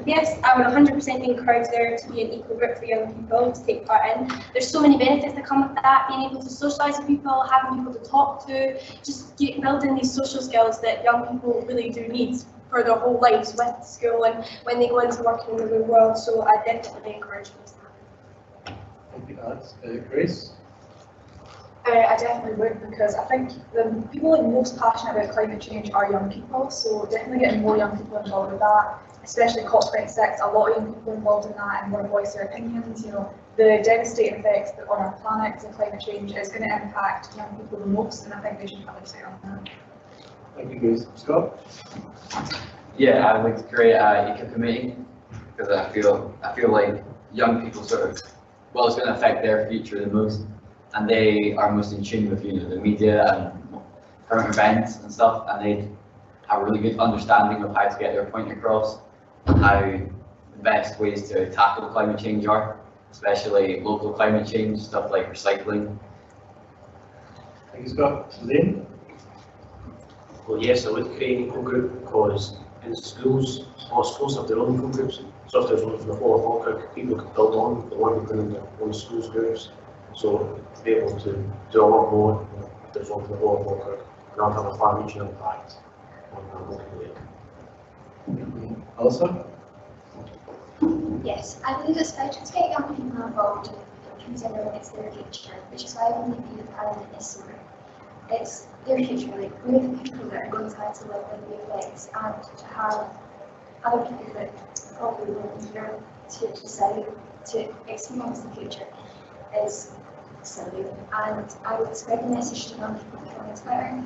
[SPEAKER 10] Yes, I would 100% encourage there to be an equal group for young people to take part in. There's so many benefits that come with that, being able to socialise with people, having people to talk to, just building these social skills that young people really do need for their whole lives with school and when they go into work in the real world. So I definitely encourage this.
[SPEAKER 1] Thank you, Alex. Grace?
[SPEAKER 8] I definitely would, because I think the people that are most passionate about climate change are young people, so definitely getting more young people involved with that, especially COP26, a lot of young people involved in that and want to voice their opinions. You know, the devastating effects that on our planet and climate change is going to impact young people the most, and I think they should have a say on that.
[SPEAKER 1] Thank you, Grace. Scott?
[SPEAKER 6] Yeah, I'd like to create a eco committee, because I feel like young people it's going to affect their future the most, and they are most in tune with the media and current events and stuff, and they have a really good understanding of how to get their point across and how the best ways to tackle climate change are, especially local climate change, stuff like recycling.
[SPEAKER 1] Thank you, Scott. Zane?
[SPEAKER 2] Well, yes, I would create an equal group because in schools, all schools have their own equal groups. So if there's one for the whole of Falkirk, people could build on the one within their own schools groups. So to be able to do a lot more if there's one for the whole of Falkirk, not have a far-reaching impact on our local community.
[SPEAKER 1] Alyssa?
[SPEAKER 4] Yes, I believe it's vital to get young people involved, considering it's their future, which is why I believe youth parliament is so good. It's their future, like we're the people that are going to have to live with the effects, and to have other people that probably won't be here to decide to experience the future is silly. And I would spread the message to young people through on Twitter,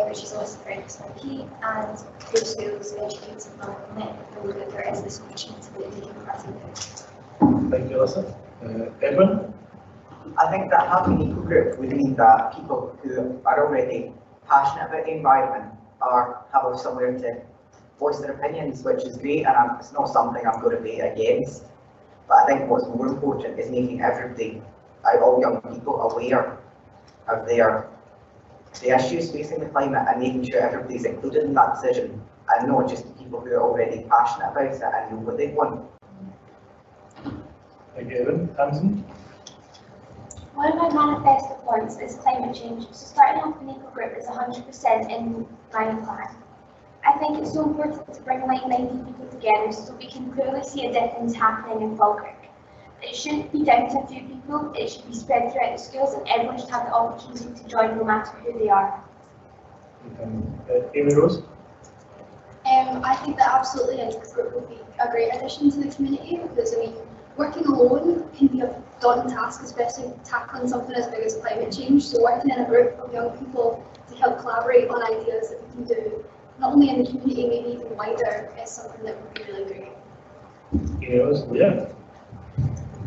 [SPEAKER 4] which is also for SYP, and through schools, educating them and letting them know that there is this opportunity that they can participate.
[SPEAKER 1] Thank you, Alyssa. Edwin?
[SPEAKER 3] I think that having an equal group would mean that people who are already passionate about the environment have somewhere to voice their opinions, which is great, and it's not something I'm going to be against. But I think what's more important is making everybody, all young people, aware of the issues facing the climate and making sure everybody's included in that decision, and not just people who are already passionate about it and know what they want.
[SPEAKER 1] Thank you, Evan. Tamsin?
[SPEAKER 5] One of my manifesto points is climate change, so starting off an eco group is 100% in my plan. I think it's so important to bring like-minded people together so we can clearly see a difference happening in Falkirk. It shouldn't be down to a few people, it should be spread throughout the schools and everyone should have the opportunity to join no matter who they are.
[SPEAKER 1] Amy Rose?
[SPEAKER 13] I think that absolutely a group would be a great addition to the community because, I mean, working alone can be a daunting task, especially tackling something as big as climate change. So working in a group of young people to help collaborate on ideas that we can do, not only in the community, maybe even wider, is something that would be really great.
[SPEAKER 1] Amy Rose? Yeah.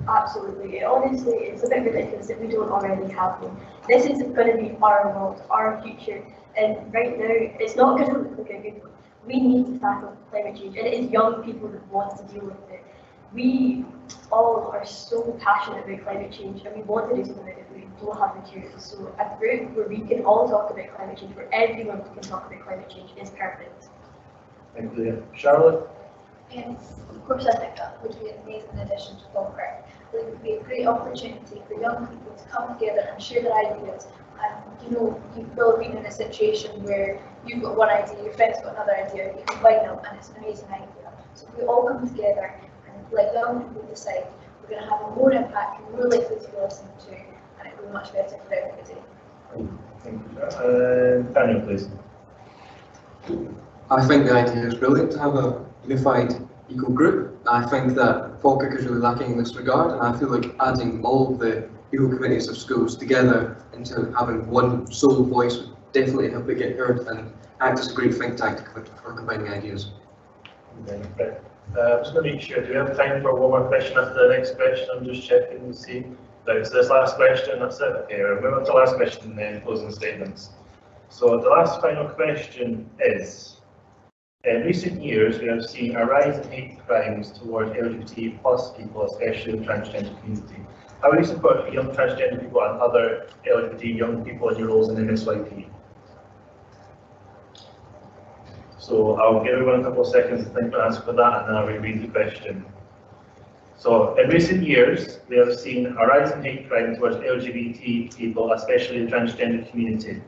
[SPEAKER 14] Absolutely. Honestly, it's a bit ridiculous that we don't already have them. This is going to be our world, our future, and right now it's not going to look like a good one. We need to tackle climate change, and it is young people that want to deal with it. We all are so passionate about climate change, and we want to do something about it, but we don't have materials. So a group where we can all talk about climate change, where everyone can talk about climate change, is perfect.
[SPEAKER 1] Thank you. Charlotte?
[SPEAKER 7] Of course, I think that would be an amazing addition to Falkirk. It would be a great opportunity for young people to come together and share their ideas. And you know, you will be in a situation where you've got one idea, your friend's got another idea, you combine them, and it's an amazing idea. So if we all come together and let young people decide, we're going to have a more impact, and more likely to be listened to, and it will be much better for everybody.
[SPEAKER 1] Thank you. Daniel, please.
[SPEAKER 11] I think the idea is brilliant to have a unified eco group. I think that Falkirk is really lacking in this regard, and I feel like adding all of the eco committees of schools together into having one sole voice would definitely help it get heard and act as a great think tank for combining ideas.
[SPEAKER 1] I'm just going to make sure, do we have time for one more question after the next question? I'm just checking to see. No, so this last question, that's it. Okay, we'll move on to the last question and then closing statements. So the last final question is, in recent years, we have seen a rise in hate crimes towards LGBT plus people, especially the transgender community. How will you support young transgender people and other LGBT young people in your roles in SYP? So I'll give everyone a couple of seconds to think and answer for that, and then I'll reread the question. So in recent years, we have seen a rise in hate crime towards LGBT people, especially the transgender community.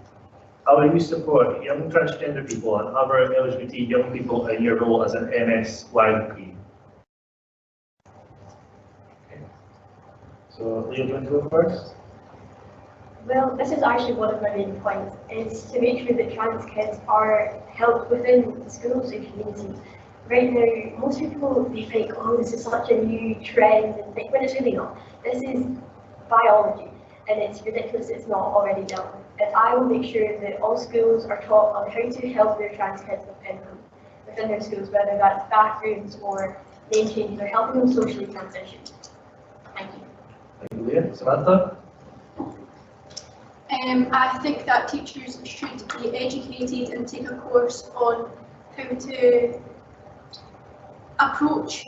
[SPEAKER 1] How will you support young transgender people and other LGBT young people in your role as an MSYP? Okay. So, Leah, do you want to go first?
[SPEAKER 14] Well, this is actually one of my main points, is to make sure that trans kids are helped within the schools and communities. Right now, most people, they think, oh, this is such a new trend and thing, but it's really not. This is biology, and it's ridiculous it's not already dealt with. And I will make sure that all schools are taught on how to help their trans kids within their schools, whether that's bathrooms or name changes or helping them socially transition. Thank you.
[SPEAKER 1] Thank you, Leah. Samantha?
[SPEAKER 12] I think that teachers should be educated and take a course on how to approach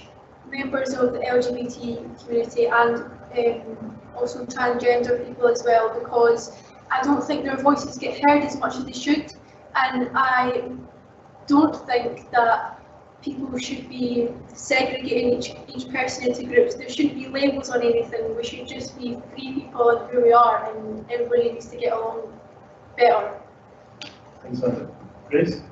[SPEAKER 12] members of the LGBT community and also transgender people as well, because I don't think their voices get heard as much as they should, and I don't think that people should be segregating each person into groups. There shouldn't be labels on anything. We should just be free people and who we are, and everybody needs to get along better.
[SPEAKER 1] Thanks, Grace?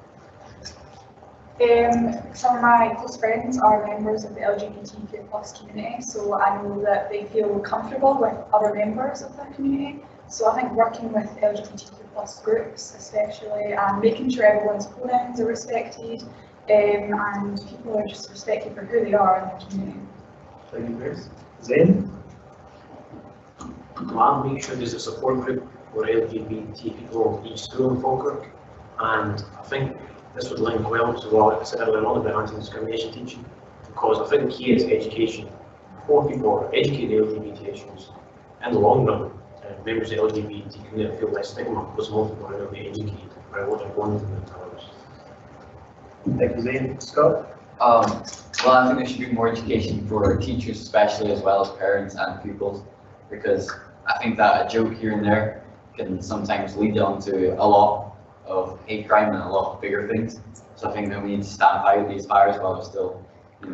[SPEAKER 8] Some of my close friends are members of the LGBTQ+ community, so I know that they feel comfortable with other members of that community. So I think working with LGBTQ+ groups especially, and making sure everyone's pronouns are respected, and people are just respected for who they are in the community.
[SPEAKER 1] Thank you, Grace. Zain?
[SPEAKER 2] Well, I'll make sure there's a support group for LGBT people in each school in Falkirk, and I think this would link well to what I said earlier on about anti-discrimination teaching, because I think the key is education. More people are educated in LGBT issues. In the long run, members of the LGBT community feel less stigma because more people are really educated about what they're going through in others.
[SPEAKER 1] Thank you, Zain. Scott?
[SPEAKER 6] Well, I think there should be more education for teachers especially, as well as parents and pupils, because I think that a joke here and there can sometimes lead on to a lot of hate crime and a lot of bigger things. So I think that we need to stamp out these fires while they're still,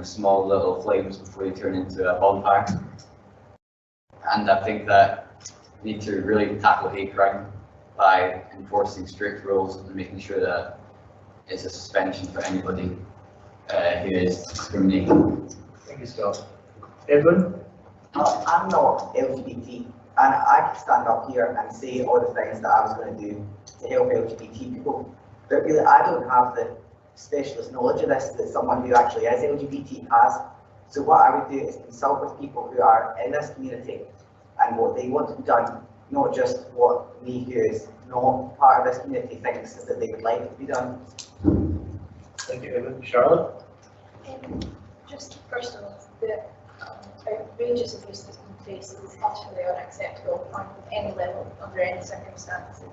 [SPEAKER 6] small little flames before they turn into a bonfire. And I think that we need to really tackle hate crime by enforcing strict rules and making sure that it's a suspension for anybody who is discriminating.
[SPEAKER 1] Thank you, Scott. Edwin?
[SPEAKER 3] I'm not LGBT, and I could stand up here and say all the things that I was going to do to help LGBT people, but really I don't have the specialist knowledge of this that someone who actually is LGBT has. So what I would do is consult with people who are in this community and what they want to be done, not just what me, who is not part of this community, thinks that they would like to be done.
[SPEAKER 1] Thank you, Edwin. Charlotte?
[SPEAKER 7] Just first of all, the outrageous abuse that's been faced is utterly unacceptable on any level, under any circumstances.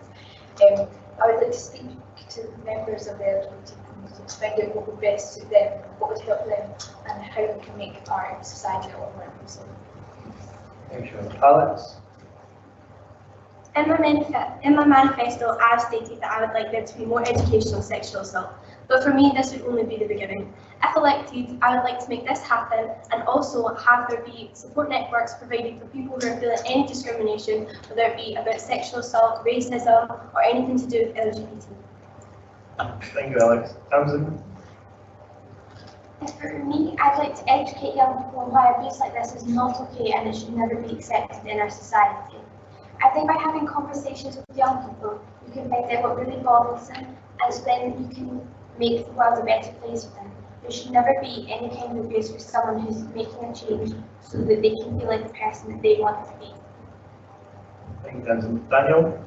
[SPEAKER 7] I would like to speak to members of the LGBT community to find out what would best suit them, what would help them, and how we can make our society a lot more inclusive.
[SPEAKER 1] Thank you. Alex?
[SPEAKER 10] In my manifesto, I've stated that I would like there to be more education on sexual assault, but for me this would only be the beginning. If elected, I would like to make this happen and also have there be support networks provided for people who are feeling any discrimination, whether it be about sexual assault, racism, or anything to do with LGBT.
[SPEAKER 1] Thank you, Alex. Tamsin?
[SPEAKER 5] For me, I'd like to educate young people on why abuse like this is not okay and it should never be accepted in our society. I think by having conversations with young people, you can find out what really bothers them, and then you can make the world a better place for them. There should never be any kind of abuse for someone who's making a change so that they can feel like the person that they want to be.
[SPEAKER 1] Thank you, Tamsin. Daniel?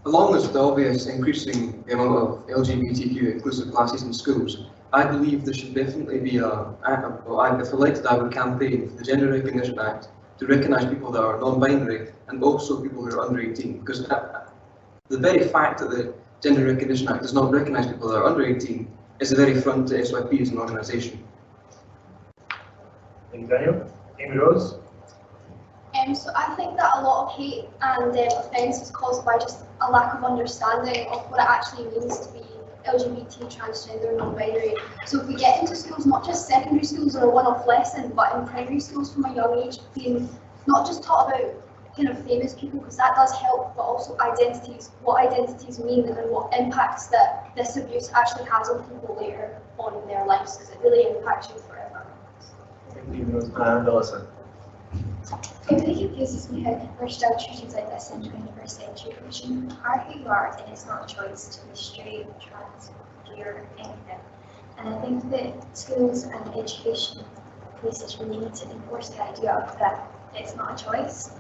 [SPEAKER 11] Along with the obvious increasing the amount of LGBTQ inclusive classes in schools, I believe there should definitely be if elected, I would campaign for the Gender Recognition Act to recognise people that are non-binary and also people who are under 18, because the very fact that the Gender Recognition Act does not recognise people that are under 18 is the very front to SYP as an organisation.
[SPEAKER 1] Thank you, Daniel. Amy Rose?
[SPEAKER 13] So I think that a lot of hate and offence is caused by just a lack of understanding of what it actually means to be LGBT, transgender, non-binary. So if we get into schools, not just secondary schools or a one-off lesson, but in primary schools from a young age, being not just taught about kind of famous people, because that does help, but also identities, what identities mean and what impacts that this abuse actually has on people later on in their lives, because it really impacts you forever.
[SPEAKER 1] Thank you, Rose. And Alyssa?
[SPEAKER 4] It really confuses me how people are still treated like this in 21st century. Because you are who you are, and it's not a choice to be straight, trans, queer, anything. And I think that schools and education places really need to enforce the idea of that it's not a choice,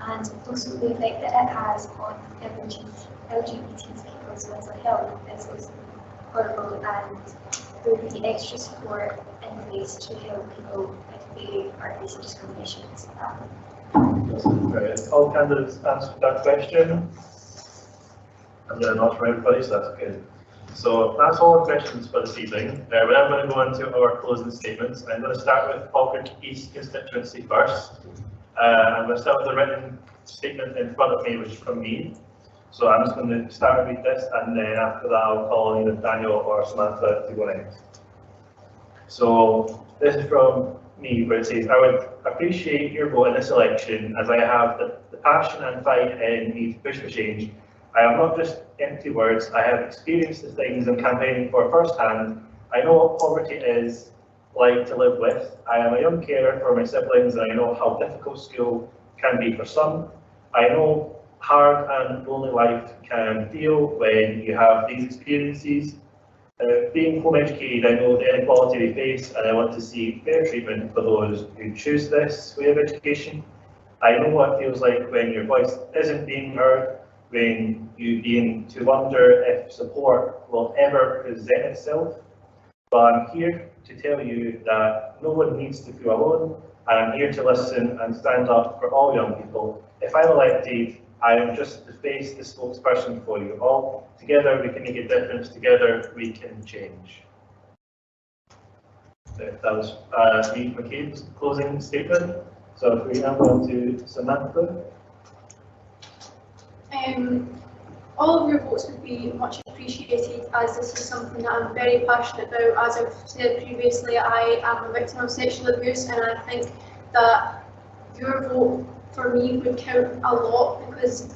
[SPEAKER 4] and also the effect that it has on LGBT people's mental health is horrible, and there would be extra support in place to help people if they are facing discrimination and stuff like that.
[SPEAKER 1] Right. All candidates answered that question. I'm going to not for everybody, so that's good. So that's all the questions for this evening. We're now going to go into our closing statements. I'm going to start with Falkirk East constituency first. I'm going to start with a written statement in front of me, which is from me. So I'm just going to start and read this, and then after that I'll call either Daniel or Samantha to go next. So this is from me, where it says, I would appreciate your vote in this election, as I have the passion and fight in me to push for change. I have not just empty words, I have experienced the things I'm campaigning for firsthand. I know what poverty is like to live with. I am a young carer for my siblings, and I know how difficult school can be for some. I know hard and lonely life can feel when you have these experiences. Being home educated, I know the inequality we face, and I want to see fair treatment for those who choose this way of education. I know what it feels like when your voice isn't being heard, when you begin to wonder if support will ever present itself. But I'm here to tell you that no one needs to feel alone, and I'm here to listen and stand up for all young people. If I'm elected, I am just the face, the spokesperson for you all. Together we can make a difference, together we can change. That was Steve McCabe's closing statement. So if we now go on to Samantha.
[SPEAKER 12] All of your votes would be much appreciated, as this is something that I'm very passionate about. As I've said previously, I am a victim of sexual abuse, and I think that your vote for me would count a lot, because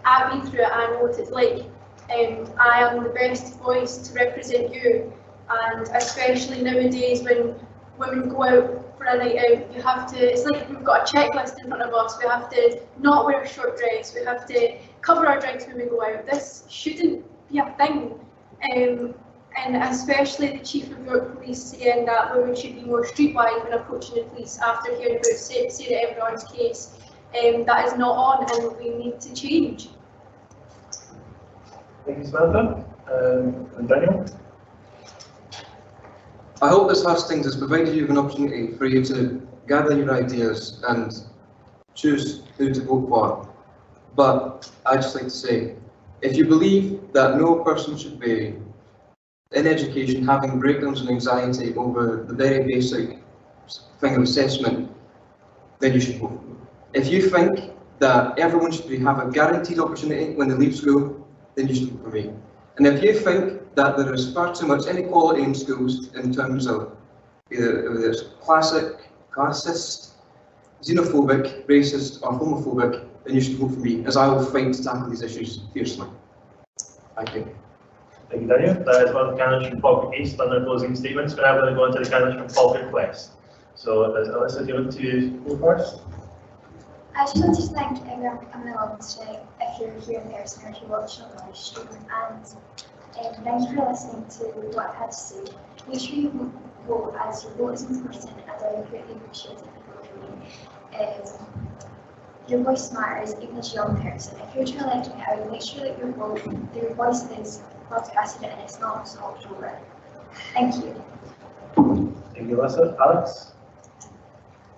[SPEAKER 12] I've been through it, I know what it's like. I am the best voice to represent you, and especially nowadays when women go out for a night out, you have to, it's like we've got a checklist in front of us. We have to not wear a short dress, we have to cover our drinks when we go out. This shouldn't be a thing. And especially the Chief of York Police saying that women should be more streetwise when approaching the police after hearing about Sarah Everard's case. That is not on, and we need to change.
[SPEAKER 1] Thank you, Samantha. And Daniel?
[SPEAKER 11] I hope this Hustings has provided you with an opportunity for you to gather your ideas and choose who to vote for. But I'd just like to say, if you believe that no person should be in education having breakdowns and anxiety over the very basic thing of assessment, then you should vote for me. If you think that everyone should have a guaranteed opportunity when they leave school, then you should vote for me. And if you think that there is far too much inequality in schools in terms of whether it's classist, xenophobic, racist or homophobic, then you should vote for me, as I will fight to tackle these issues fiercely. Thank you.
[SPEAKER 1] Thank you, Daniel. That is one of the candidates from Falkirk East on their closing statements. We're now going to go into the candidates from Falkirk West. So, Alyssa, do you want to go first?
[SPEAKER 4] I just want to thank everyone for coming along today, if you're here in person or if you're watching on live stream, and thank you for listening to what I've had to say. Make sure you vote, as your vote is important, and I would greatly appreciate it if you vote for me. Your voice matters, even as a young person. If you're to elect me, I would make sure that your voice is broadcasted and it's not talked over. Thank you.
[SPEAKER 1] Thank you, Alyssa. Alex?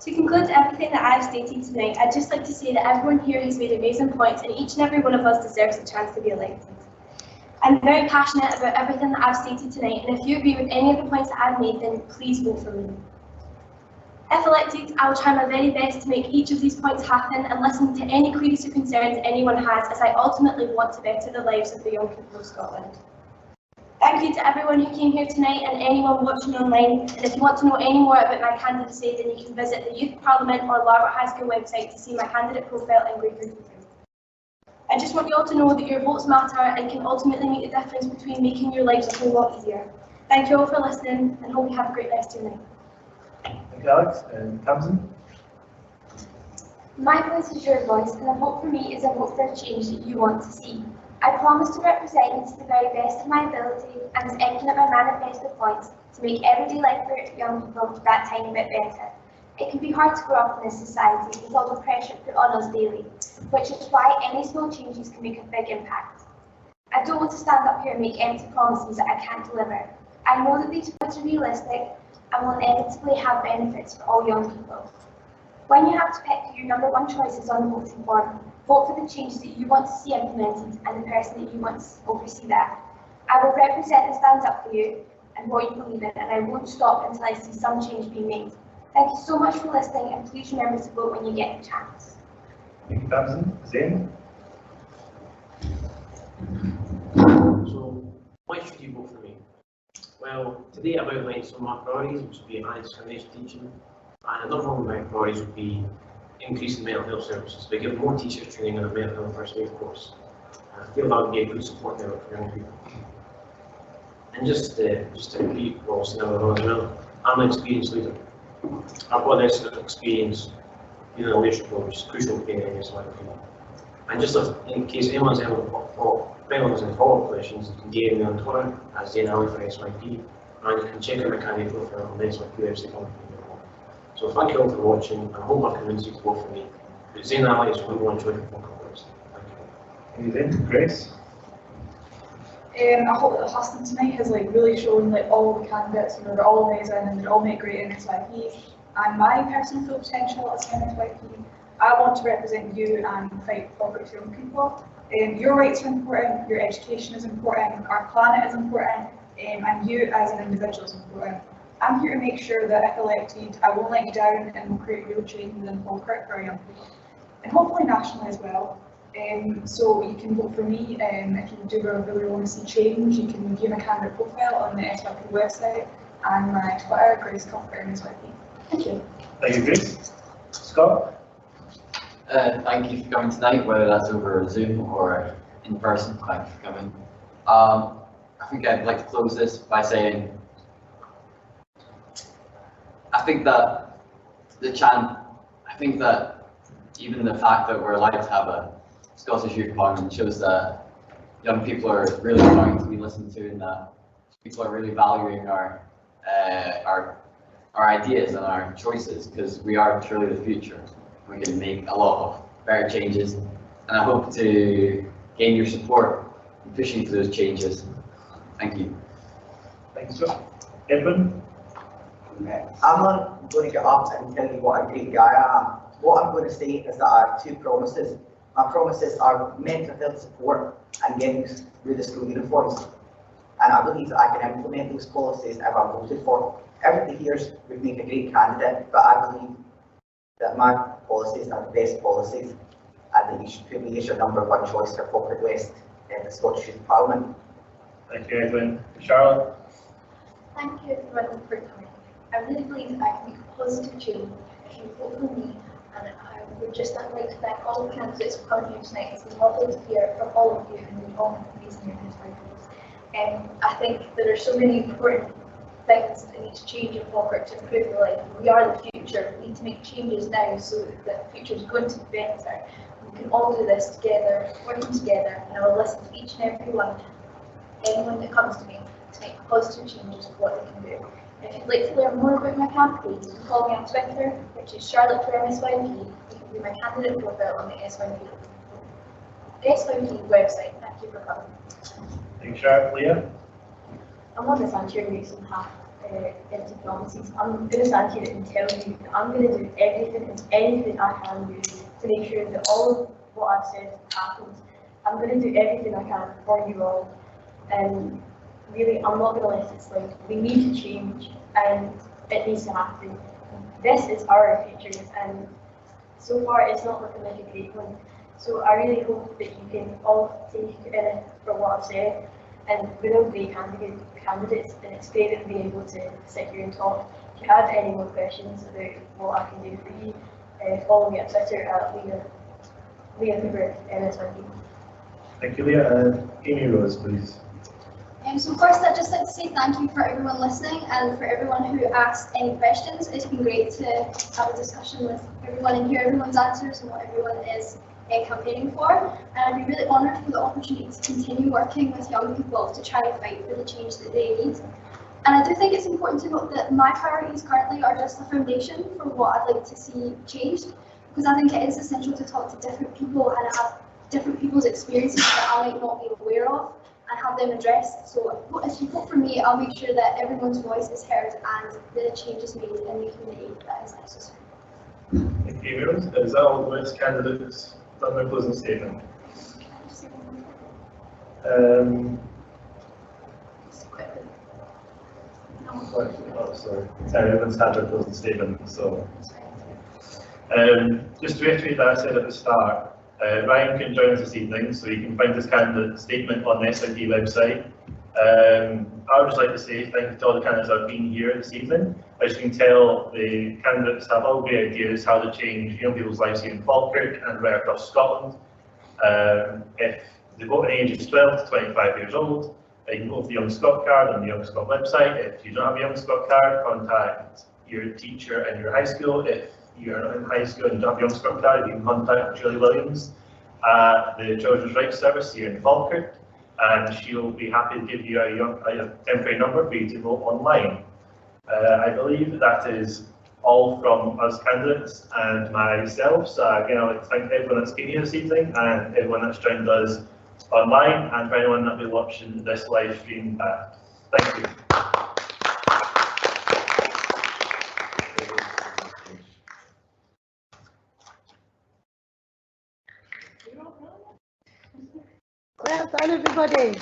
[SPEAKER 10] To conclude everything that I've stated tonight, I'd just like to say that everyone here has made amazing points, and each and every one of us deserves a chance to be elected. I'm very passionate about everything that I've stated tonight, and if you agree with any of the points that I've made, then please vote for me. If elected, I will try my very best to make each of these points happen and listen to any queries or concerns anyone has, as I ultimately want to better the lives of the young people of Scotland. Thank you to everyone who came here tonight and anyone watching online. And if you want to know any more about my candidacy, then you can visit the Youth Parliament or Larwood High School website to see my candidate profile in greater detail. I just want you all to know that your votes matter and can ultimately make the difference between making your lives a whole lot easier. Thank you all for listening, and hope you have a great rest of your night.
[SPEAKER 1] Thank you, Alex. And Tamsin?
[SPEAKER 5] My voice is your voice, and a vote for me is a vote for a change that you want to see. I promise to represent you to the very best of my ability and to implement my manifesto points to make everyday life for young people that tiny bit better. It can be hard to grow up in this society with all the pressure put on us daily, which is why any small changes can make a big impact. I don't want to stand up here and make empty promises that I can't deliver. I know that these points are realistic and will inevitably have benefits for all young people. When you have to pick who your number one choice is on the voting form, vote for the changes that you want to see implemented and the person that you want to oversee that. I will represent and stand up for you and what you believe in, and I won't stop until I see some change being made. Thank you so much for listening, and please remember to vote when you get the chance.
[SPEAKER 1] Thank you, Tamsin. Zain?
[SPEAKER 2] So, why should you vote for me? Well, today I've outlined some of my priorities, which would be anti-discrimination teaching, and another one of my priorities would be increasing mental health services. We give more teachers training on a mental health first aid course. I feel that would be a good support network for young people. And just to repeat what I was saying earlier as well, I'm an experienced leader. I've got this experience in a leadership role, which is crucial to being in SYP. And just in case anyone's ever any follow-up questions, you can DM me on Twitter as Zain Ali for SYP, and you can check out my candidate profile on the SYP website. So thank you all for watching. I hope I've convinced you to vote for me. But Zain Ali is number one choice for Falkirk West. Thank you.
[SPEAKER 1] Thank you, Grace?
[SPEAKER 8] I hope that Hustings tonight has really shown all the candidates, they're all amazing and they all make great SYP. And my personal full potential as an SYP, I want to represent you and fight for young people. Your rights are important, your education is important, our planet is important, and you as an individual is important. I'm here to make sure that if elected, I won't let you down and will create real change within Falkirk for our young people. And hopefully nationally as well. So you can vote for me if you do really want to see change. You can view my candidate profile on the SYP website and my Twitter, Grace Comfort and SYP. Thank you.
[SPEAKER 1] Thank you, Grace. Scott?
[SPEAKER 6] Thank you for coming tonight, whether that's over Zoom or in person. Thank you for coming. I think I'd like to close this by saying, I think that even the fact that we're allowed to have a Scottish Youth Parliament shows that young people are really starting to be listened to, and that people are really valuing our ideas and our choices, because we are truly the future. We can make a lot of better changes, and I hope to gain your support in pushing for those changes. Thank you.
[SPEAKER 1] Thanks, Joe. Edwin?
[SPEAKER 3] I'm not going to get up and tell you what a great guy I am. What I'm going to say is that I have two promises. My promises are mental health support and getting through the school uniforms. And I believe that I can implement those policies if I'm voted for. Everybody here would make a great candidate, but I believe that my policies are the best policies and that you should put me as your #1 choice for Falkirk West in the Scottish Youth Parliament.
[SPEAKER 1] Thank you, Edwin. Charlotte?
[SPEAKER 7] Thank you everyone for coming. I really believe that I can make a positive change if you vote for me, and I would just like to thank all the candidates for coming here tonight. It's been lovely to hear from all of you, and you all have amazing ideas. I think there are so many important things that need to change in Falkirk to improve the life. We are the future. We need to make changes now so that the future is going to be better. We can all do this together, working together, and I will listen to each and every one, anyone that comes to me, to make positive changes of what they can do. If you'd like to learn more about my campaign, you can follow me on Twitter, which is Charlotte for SYP. You can view my candidate profile on the SYP website. Thank you for coming.
[SPEAKER 1] Thanks, Charlotte. Leah?
[SPEAKER 14] I'm not going to stand here and make some empty promises. I'm going to stand here and tell you that I'm going to do everything and anything I can do to make sure that all of what I've said happens. I'm going to do everything I can for you all. And really, I'm not going to let it slide. We need to change, and it needs to happen. This is our future, and so far it's not looking like a great one. So I really hope that you can all take it for what I've said. And we're all great candidates, and it's great to be able to sit here and talk. If you have any more questions about what I can do for you, follow me on Twitter at Leah Cooper, MSYP.
[SPEAKER 1] Thank you, Leah. Amy Rose, please.
[SPEAKER 13] So first, I'd just like to say thank you for everyone listening and for everyone who asked any questions. It's been great to have a discussion with everyone and hear everyone's answers and what everyone is campaigning for. And I'd be really honoured for the opportunity to continue working with young people to try and fight for the change that they need. And I do think it's important to note that my priorities currently are just the foundation for what I'd like to see changed, because I think it is essential to talk to different people and have different people's experiences that I might not be aware of and have them addressed. So if you vote for me, I'll make sure that everyone's voice is heard and that a change is made in the community that is necessary.
[SPEAKER 1] Thank you, Amy Rose. Is that all the next candidates done their closing statement? Sorry, everyone's had their closing statement, so. Just to reiterate that I said at the start, Ryan can join us this evening, so you can find his candidate statement on the SYP website. I would just like to say thank you to all the candidates that have been here this evening. As you can tell, the candidates have all great ideas how to change young people's lives here in Falkirk and right across Scotland. If the voting age is 12 to 25 years old, you can go to the Young Scot card on the Young Scot website. If you don't have a Young Scot card, contact your teacher in your high school. If you're not in high school and you don't have a Young Scot card, you can contact Julie Williams at the Children's Rights Service here in Falkirk, and she'll be happy to give you a temporary number for you to vote online. I believe that is all from us candidates and myself. So again, I'd like to thank everyone that's been here this evening and everyone that's joined us online, and for anyone that will be watching this live stream back. Thank you.
[SPEAKER 15] Well done, everybody.